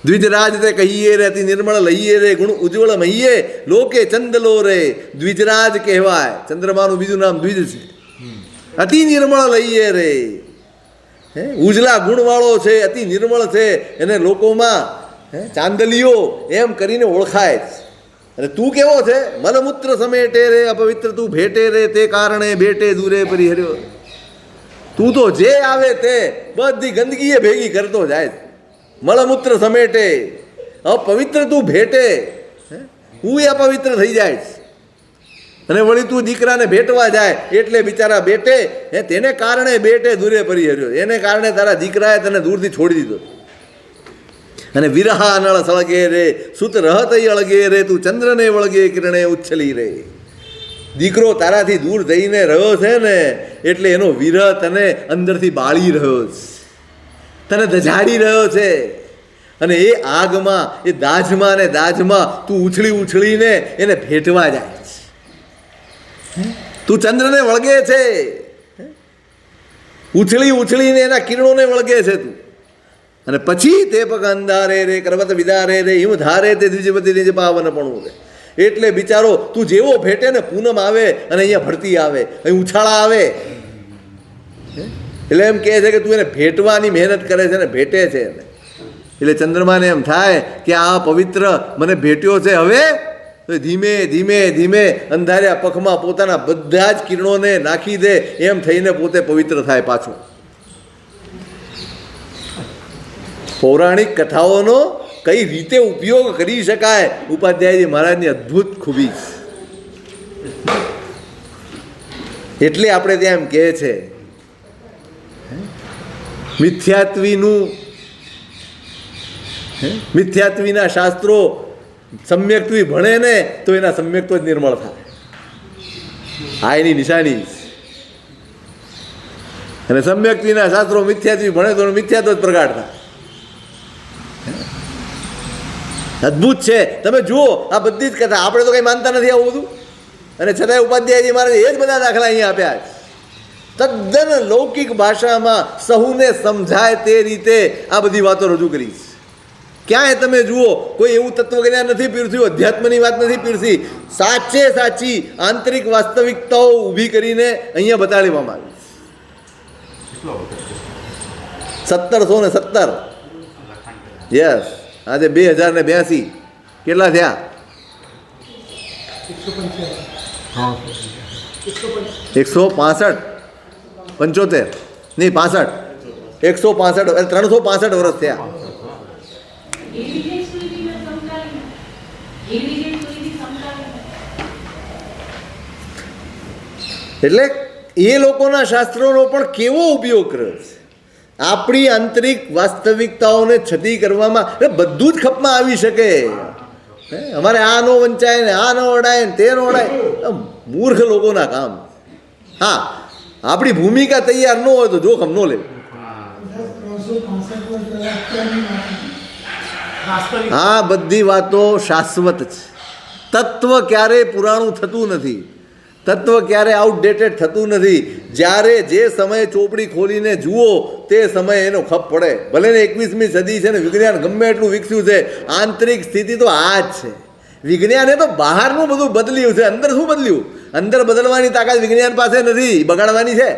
દ્વિજરાજ તે કહીએ રે, અતિ નિર્મળ લઈએ રે, ગુણ ઉજ્જવળ મહીએ, લોકે ચંદલો રે. દ્વિજરાજ કહેવાય. ચંદ્રમાનું બીજું નામ દ્વિજ છે. અતિ નિર્મળ લઈએ રે, ઉજલા ગુણવાળો છે, અતિ નિર્મળ છે. એને લોકોમાં ચાંદલીઓ એમ કરીને ઓળખાય છે. અને તું કેવો છે? મલમૂત્ર સમેટે રે, અપવિત્ર તું ભેટે રે, તે કારણે ભેટે દૂરે પરિહર્યો. તું તો જે આવે તે બધી ગંદકી ભેગી કરતો જાય. મળમૂત્ર સમેટે, અપવિત્ર તું ભેટે, હું એ અપવિત્ર થઈ જાય. અને વળી તું દીકરાને ભેટવા જાય એટલે બિચારા બેટે, તેને કારણે બેટે દૂરે પરિહર્યો. એને કારણે તારા દીકરાએ તને દૂરથી છોડી દીધો. અને વિરહા નળ સળગે રે, સુત રહત અળગે રે, તું ચંદ્રને વળગે કિરણે ઉચ્છલી રે. દીકરો તારાથી દૂર જઈને રહ્યો છે ને એટલે એનો વિરહ તને અંદરથી બાળી રહ્યો છે, તને દજાડી રહ્યો છે. અને એ આગમાં, એ દાજમાં ને દાજમાં તું ઉછળી ઉછળીને એને ભેટવા જાય છે. તું ચંદ્રને વળગે છે, ઉછળી ઉછળીને એના કિરણોને વળગે છે તું. અને પછી તે પગ અંધારે રે, કરવત વિદારે રે, હિમ ધારે તે દ્વિજપતિ નિજ પાવન પણ રે. એટલે બિચારો તું જેવો ભેટે ને, પૂનમ આવે અને અહીંયા ભરતી આવે, અહીં ઉછાળા આવે. એટલે એમ કહે છે કે તું એને ભેટવાની મહેનત કરે છે ને ભેટે છે એને. એટલે ચંદ્રમાને એમ થાય કે આ પવિત્ર મને ભેટ્યો છે, હવે તો ધીમે ધીમે ધીમે અંધાર્યા પખમાં પોતાના બધા જ કિરણોને નાખી દે, એમ થઈને પોતે પવિત્ર થાય પાછો. પૌરાણિક કથાઓનો કઈ રીતે ઉપયોગ કરી શકાય, ઉપાધ્યાયજી મહારાજની અદ્ભુત ખૂબી છે. એટલે આપણે ત્યાં એમ કહે છે મિથ્યાત્વીના શાસ્ત્રો સમ્યક્ત્વી ભણે ને તો એના સમ્યક્ત્વ જ નિર્મળ થાય. આ એની નિશાની. અને સમ્યક્ત્વીના શાસ્ત્રો મિથ્યાત્વી ભણે તો મિથ્યાત્વ જ પ્રગાઢ થાય. અદ્ભુત છે. તમે જુઓ આ બધી જ કથા. આપણે તો કંઈ માનતા નથી આવું બધું, અને છતાંય ઉપાધ્યાયજી મારે એ જ બધા દાખલા અહીંયા આપ્યા છે. તદ્દન લૌકિક ભાષામાં સહુને સમજાય તે રીતે આ બધી વાતો રજૂ કરી છે. ક્યાંય તમે જુઓ કોઈ એવું તત્વજ્ઞાન નથી પીરસ્યું, અધ્યાત્મની વાત નથી પીરસી. સાચે સાચી આંતરિક વાસ્તવિકતાઓ ઊભી કરીને અહીંયા બતાડવામાં આવી. 1717 યસ. આજે 2082 કેટલા થયા? 165 75 નહીં 65 165 365 વર્ષ થયા. એટલે એ લોકોના શાસ્ત્રોનો પણ કેવો ઉપયોગ કર્યો છે આપણી આંતરિક વાસ્તવિકતાઓને છતી કરવામાં. બધું જ ખપમાં આવી શકે. અમારે આ નો વંચાય ને આ નો ઓડાય ને તે નો ઓડાય, મૂર્ખ લોકોના કામ. હા, આપણી ભૂમિકા તૈયાર ન હોય તો જોખમ ન લેવું. આ બધી વાતો શાશ્વત છે. તત્વ ક્યારેય પુરાણું થતું નથી, તત્વ ક્યારે આઉટડેટેડ થતું નથી. જ્યારે જે સમયે ચોપડી ખોલીને જુઓ તે સમયે એનો ખપ પડે. ભલે ને 21મી સદી છે ને વિજ્ઞાન ગમે એટલું વિકસ્યું છે, આંતરિક સ્થિતિ તો આ જ છે. વિજ્ઞાને તો બહારનું બધું બદલ્યું છે, અંદર શું બદલ્યું? અંદર બદલવાની તાકાત વિજ્ઞાન પાસે નથી, બગાડવાની છે.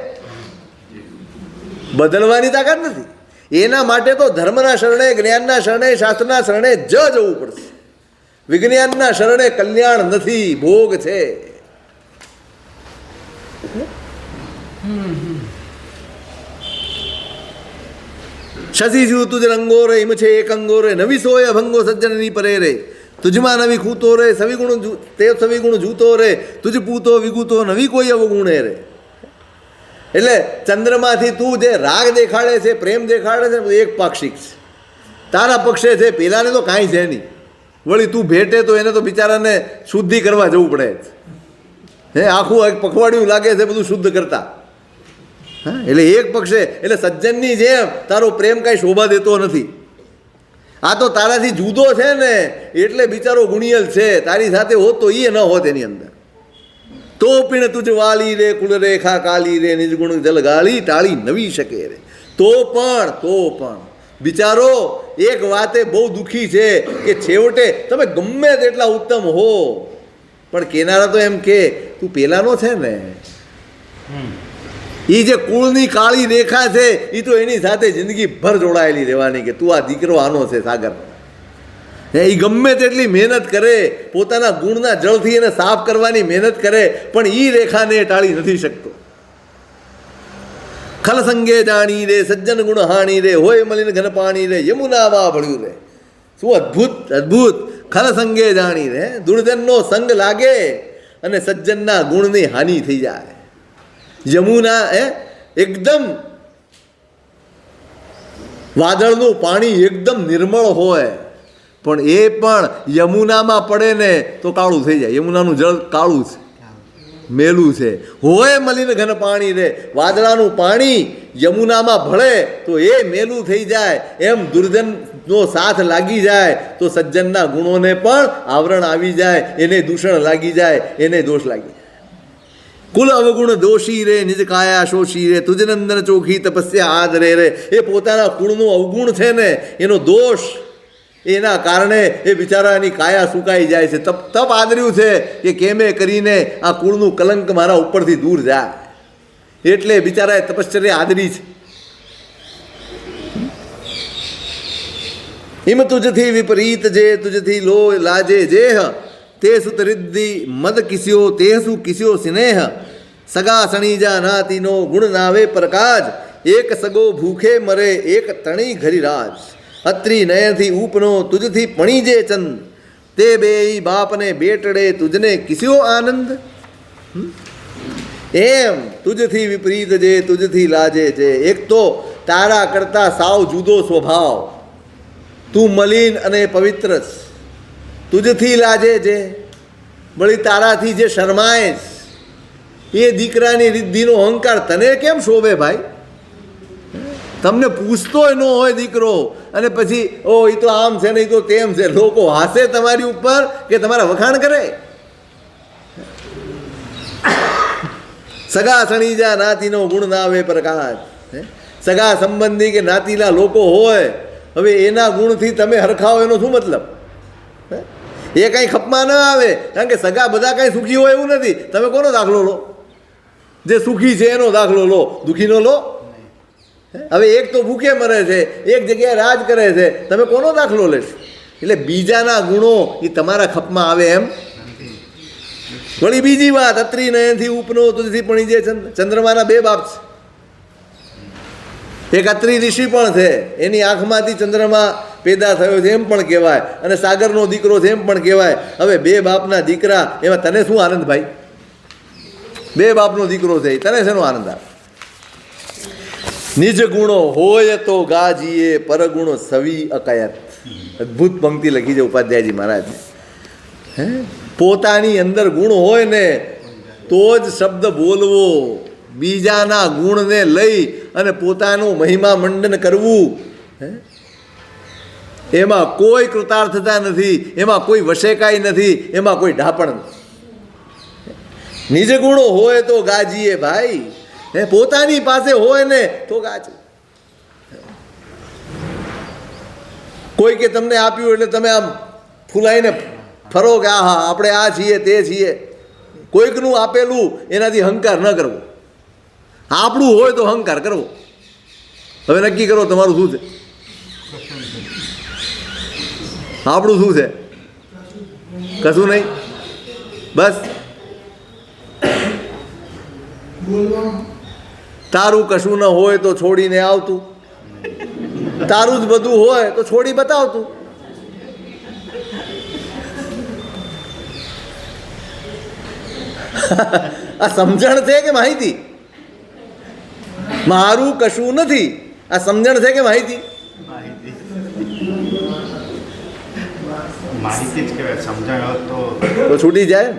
બદલવાની તાકાત નથી. એના માટે તો ધર્મના શરણે, જ્ઞાનના શરણે, શાસ્ત્રના શરણે જ જવું પડશે. વિજ્ઞાનના શરણે કલ્યાણ નથી, ભોગ છે. શશિજુ તુજ રંગો રે હિમ છે એક અંગો રે નવી સોય અભંગો સજ્જનની પરે રે તુજમાં નવી ખૂતો રે સવિગુણ તે સવિગુણ જૂતો રે તુજ પૂતો વિગુતો નવી કોઈ અવગુણે રે. એટલે ચંદ્રમાંથી તું જે રાગ દેખાડે છે, પ્રેમ દેખાડે છે, એક પાક્ષિક છે. તારા પક્ષે છે, પેલાને તો કાંઈ છે નહીં. વળી તું ભેટે તો એને તો બિચારાને શુદ્ધિ કરવા જવું પડે. આખું એક પખવાડિયું લાગે છે બધું શુદ્ધ કરતા. હા, એટલે એક પક્ષે. એટલે સજ્જનની જેમ તારો પ્રેમ કાંઈ શોભા દેતો નથી. આ તો તારાથી જુદો છે ને એટલે બિચારો ગુણિયલ છે. તારી સાથે હોત તો એ ન હોત એની અંદર. તો પીણ તુજ વાલી રે કુળ રેખા કાલી રે નિજગુણ જલ ગાળી ટાળી નવી શકે રે. તો પણ બિચારો એક વાતે બહુ દુઃખી છે કે છેવટે તમે ગમે તેટલા ઉત્તમ હો પણ કેનારા તો એમ કે તું પેલાનો છે ને. એ જે કુળની કાળી રેખા છે એ તો એની સાથે જિંદગી ભર જોડાયેલી રહેવાની કે તું આ દીકરો આનો છે સાગર. એ ગમે તેટલી મહેનત કરે, પોતાના ગુણના જળથી એને સાફ કરવાની મહેનત કરે પણ એ રેખાને ટાળી નથી શકતો. ખલ સંગે જાણી રે સજ્જન ગુણ હાણી રે હોય મલિન ઘન પાણી રે યમુનામાં ભળ્યું રે. શું અદ્ભુત અદ્ભુત! ખલ સંગે જાણી રે, દુર્જનનો સંગ લાગે અને સજ્જનના ગુણની હાનિ થઈ જાય. યમુના એકદમ વાદળનું પાણી એકદમ નિર્મળ હોય પણ એ પણ યમુનામાં પડે ને તો કાળું થઈ જાય. યમુનાનું જળ કાળું છે, મેલું છે. હોય મલિન ઘન પાણી રે, વાદળાનું પાણી યમુનામાં ભળે તો એ મેલું થઈ જાય. એમ દુર્જનનો સાથ લાગી જાય તો સજ્જનના ગુણોને પણ આવરણ આવી જાય, એને દૂષણ લાગી જાય, એને દોષ લાગી જાય. કુલ અવગુણ દોષી રે નિજ કાયા શોષી રે તુજનંદન ચોખી તપસ્યા આદરે રે. એ પોતાના કુળનું અવગુણ છે ને એનો દોષ, એના કારણે એ બિચારાની કાયા સુકાઈ જાય છે. તપ આદર્યું છે કે કેમે કરીને આ કુળનું કલંક મારા ઉપરથી દૂર જાય એટલે બિચારાએ તપશ્ચર્યા આદરી છે. હિમ તુજથી વિપરીત જે તુજથી લો લાજે જેહ તે સુત રિદ્ધિ મદ કિસ્યો તેસુ કિસ્યો સ્નેહ સગા સણીજા નાતીનો ગુણ નાવે પ્રકાજ એક સગો ભૂખે મરે એક તણી ઘરી રાજ અત્રી નયનથી ઉપનો તુજથી પણીજે ચંદ તે બેઈ બાપને બેટડે તુજને કિસ્યો આનંદ એમ તુજથી વિપરીત જે તુજથી લાજે છે એક તો તારા કરતા સાવ જુદો સ્વભાવ તું મલિન અને પવિત્ર તુજથી લાજે છે વળી તારાથી જે શરમાય એ દીકરાની રિદ્ધિનો અહંકાર તને કેમ શોભે ભાઈ તમને પૂછતોય ન હોય દીકરો અને પછી ઓ એ તો આમ છે ને એ તો તેમ છે લોકો હાસે તમારી ઉપર કે તમારા વખાણ કરે સગા સણીજા નાતીનો ગુણ ના આવે પ્રકાશ સગા સંબંધી કે નાતીના લોકો હોય હવે એના ગુણથી તમે હરખાવો એનો શું મતલબ એ કાંઈ ખપમાં ન આવે કારણ કે સગા બધા કાંઈ સુખી હોય એવું નથી તમે કોનો દાખલો લો જે સુખી છે એનો દાખલો લો દુઃખીનો લો હવે એક તો ભૂખે મરે છે એક જગ્યાએ રાજ કરે છે તમે કોનો દાખલો લેશો એટલે બીજાના ગુણો એ તમારા ખપમાં આવે એમ વળી બીજી વાત અત્રી નયનથી ઉપનો તુજથી પણી જે ચંદ્રમાના બે બાપ છે એક અત્રી ઋષિ પણ છે એની આંખમાંથી ચંદ્રમા પેદા થયો છે એમ પણ કહેવાય અને સાગરનો દીકરો છે એમ પણ કહેવાય હવે બે બાપના દીકરા એમાં તને શું આનંદ ભાઈ બે બાપનો દીકરો છે તને શેનો આનંદ આવે નિજ ગુણો હોય તો ગાજીએ પરગુણો સવી અકયત અદ્ભુત પંક્તિ લખી છે ઉપાધ્યાયજી મહારાજ હે પોતાની અંદર ગુણ હોય ને તો જ શબ્દ બોલવો બીજાના ગુણને લઈ અને પોતાનું મહિમા મંડન કરવું એમાં કોઈ કૃતાર્થતા નથી એમાં કોઈ વશેકાઈ નથી એમાં કોઈ ઢાપણ નથી નિજ ગુણો હોય તો ગાજીએ ભાઈ પોતાની પાસે હોય ને તો ગાજ કોઈ કે તમને આપ્યું એટલે તમે આમ ફૂલાઈને ફરો કે આ હા આપણે આ છીએ તે છીએ કોઈકનું આપેલું એનાથી અહંકાર ન કરવો આપણું હોય તો અહંકાર કરવો હવે નક્કી કરો તમારું શું છે આપણું શું છે કશું નહીં બસ તારું કશું ન હોય તો છોડીને આવતું તારું જ બધું હોય તો છોડી બતાવતું આ સમજણ છે કે માહિતી મારું કશું નથી આ સમજણ છે કે માહિતી માહિતી જ કહેવાય સમજણ હોત તો છૂટી જાય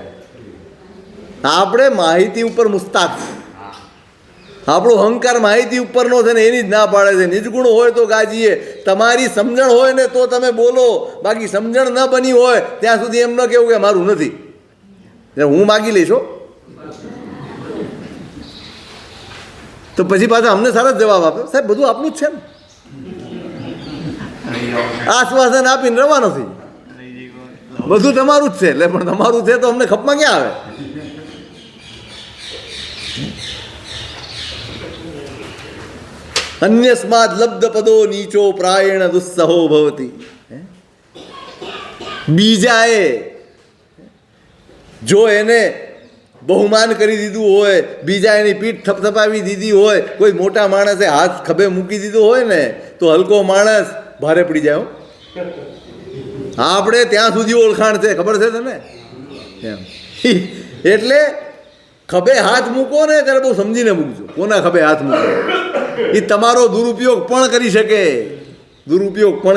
આપણે માહિતી ઉપર મુસ્તાક આપણો અહંકાર માહિતી ઉપરનો છે ને એની જ ના પાડે છે નિજગુણ હોય તો ગાજીએ તમારી સમજણ હોય ને તો તમે બોલો બાકી સમજણ ન બની હોય ત્યાં સુધી એમ ન કહેવું કે મારું નથી હું માગી લઈશ તો પછી પાછા અમને સારા જ જવાબ આપ્યો સાહેબ બધું આપનું જ છે ને આશ્વાસન આપીને રવાનો નથી બધું તમારું જ છે એટલે પણ તમારું છે તો અમને ખપમાં ક્યાં આવે અન્યસ્માદ લબ્ધ પદો નીચો પ્રાયણ દુસ્સહો ભવતી બીજાએ જો એને બહુમાન કરી દીધું હોય બીજા એની પીઠ થપથપાવી દીધી હોય કોઈ મોટા માણસે હાથ ખભે મૂકી દીધો હોય ને તો હલકો માણસ ભારે પડી જાય આપણે ત્યાં સુધી ઓળખાણ છે ખબર છે તને એટલે ખભે હાથ મૂકો ને ત્યારે બહુ સમજીને મૂકજો કોના ખભે હાથ મૂકો એ તમારો દુરુપયોગ પણ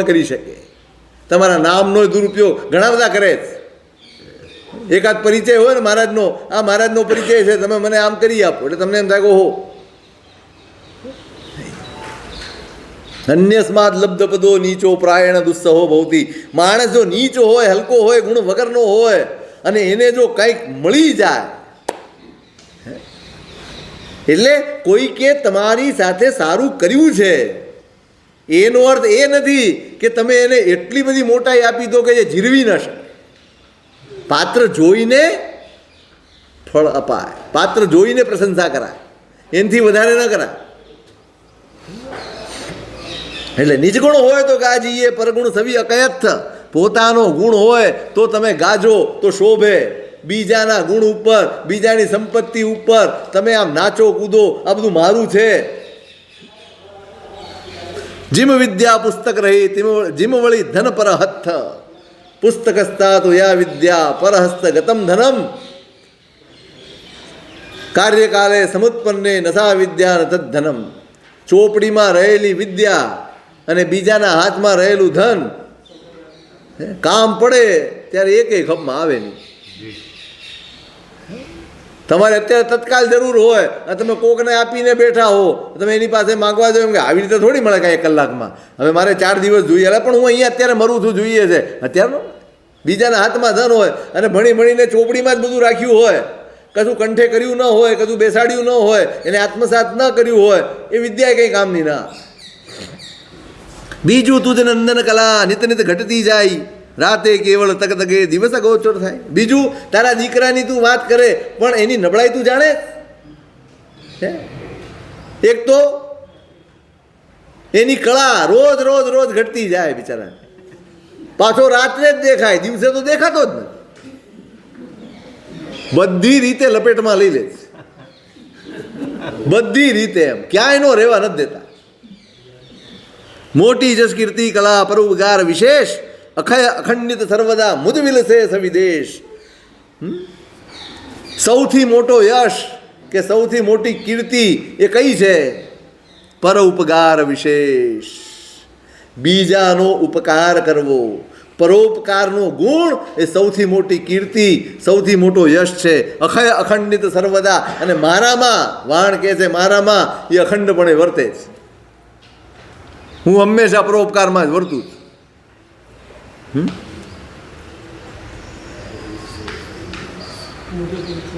કરી શકે તમારા નામનો દુરુપયોગ ઘણા બધા કરે છે એકાદ પરિચય હોય ને મહારાજનો આ મહારાજનો પરિચય છે તમે મને આમ કરી આપો એટલે તમને એમ થાય કે ઓહો અન્યસ્માદ લબ્ધ પદો નીચો પ્રાયણ દુસ્સહો ભવતી માણસ જો નીચો હોય હલકો હોય ગુણ વગરનો હોય અને એને જો કંઈક મળી જાય એટલે કોઈકે તમારી સાથે સારું કર્યું છે એનો અર્થ એ નથી કે તમે એને એટલી બધી મોટાઈ આપી દો કે જે જીરવી ન શકે પાત્ર જોઈને ફળ અપાય પાત્ર જોઈને પ્રશંસા કરાય એનાથી વધારે ન કરાય એટલે નિજગુણ હોય તો ગાજીએ પરગુણ સવી અકયથ પોતાનો ગુણ હોય તો તમે ગાજો તો શોભે, બીજાના ગુણ ઉપર, બીજાની સંપત્તિ ઉપર તમે આમ નાચો કૂદો, આ બધું મારું છે. જીમ વિદ્યા પુસ્તક રહી જીમ વળી ધન પર હસ્ત, પુસ્તકસ્તા તો યા વિદ્યા પરહસ્ત ગતમ ધનમ, કાર્યકાલે સમુત્પન્ને નસા વિદ્યા ન તદ્ધનમ. ચોપડીમાં રહેલી વિદ્યા અને બીજાના હાથમાં રહેલું ધન કામ પડે ત્યારે એકેય ખપમાં આવે નહીં. તમારે અત્યારે તત્કાલ જરૂર હોય અને તમે કોકને આપીને બેઠા હો, તમે એની પાસે માગવા જાઓ એમ કે આવી રીતે થોડી મળે કાંઈ 1 કલાકમાં, હવે મારે 4 દિવસ જોઈએ, એટલે પણ હું અહીંયા અત્યારે મરું છું જોઈએ છે. અત્યારનો બીજાના હાથમાં ધન હોય અને ભણી ભણીને ચોપડીમાં જ બધું રાખ્યું હોય, કશું કંઠે કર્યું ન હોય, કશું બેસાડ્યું ન હોય, એને આત્મસાત ન કર્યું હોય, એ વિદ્યા કંઈ કામની ના. બીજું તુજ નંદન કલા નિત નિત ઘટતી જાય, રાતે કેવળ તક તકે દિવસ ગોચર થાય. બીજું તારા દીકરાની તું વાત કરે પણ એની નબળાઈ તું જાણે. એક તો એની કળા રોજ રોજ રોજ ઘટતી જાય બિચારા, પાછો રાત્રે જ દેખાય, દિવસે તો દેખાતો જ નથી. બધી રીતે લપેટમાં લઈ લે, બધી રીતે એમ ક્યાંય નો રહેવા નથી દેતા. મોટી જસ કીર્તિ કલા પરોપકાર વિશેષ, અખય અખંડિત સર્વદા મુદવિલ સે સવિદેશ. સૌથી મોટો યશ કે સૌથી મોટી કીર્તિ એ કઈ છે? પરોપકાર વિશેષ, બીજાનો ઉપકાર કરવો, પરોપકારનો ગુણ એ સૌથી મોટી કીર્તિ, સૌથી મોટો યશ છે. અખય અખંડિત સર્વદા, અને મારામાં વાણ કહે છે મારામાં એ અખંડપણે વર્તે છે. હું હંમેશા પરોપકારમાં જ વર્તું છું.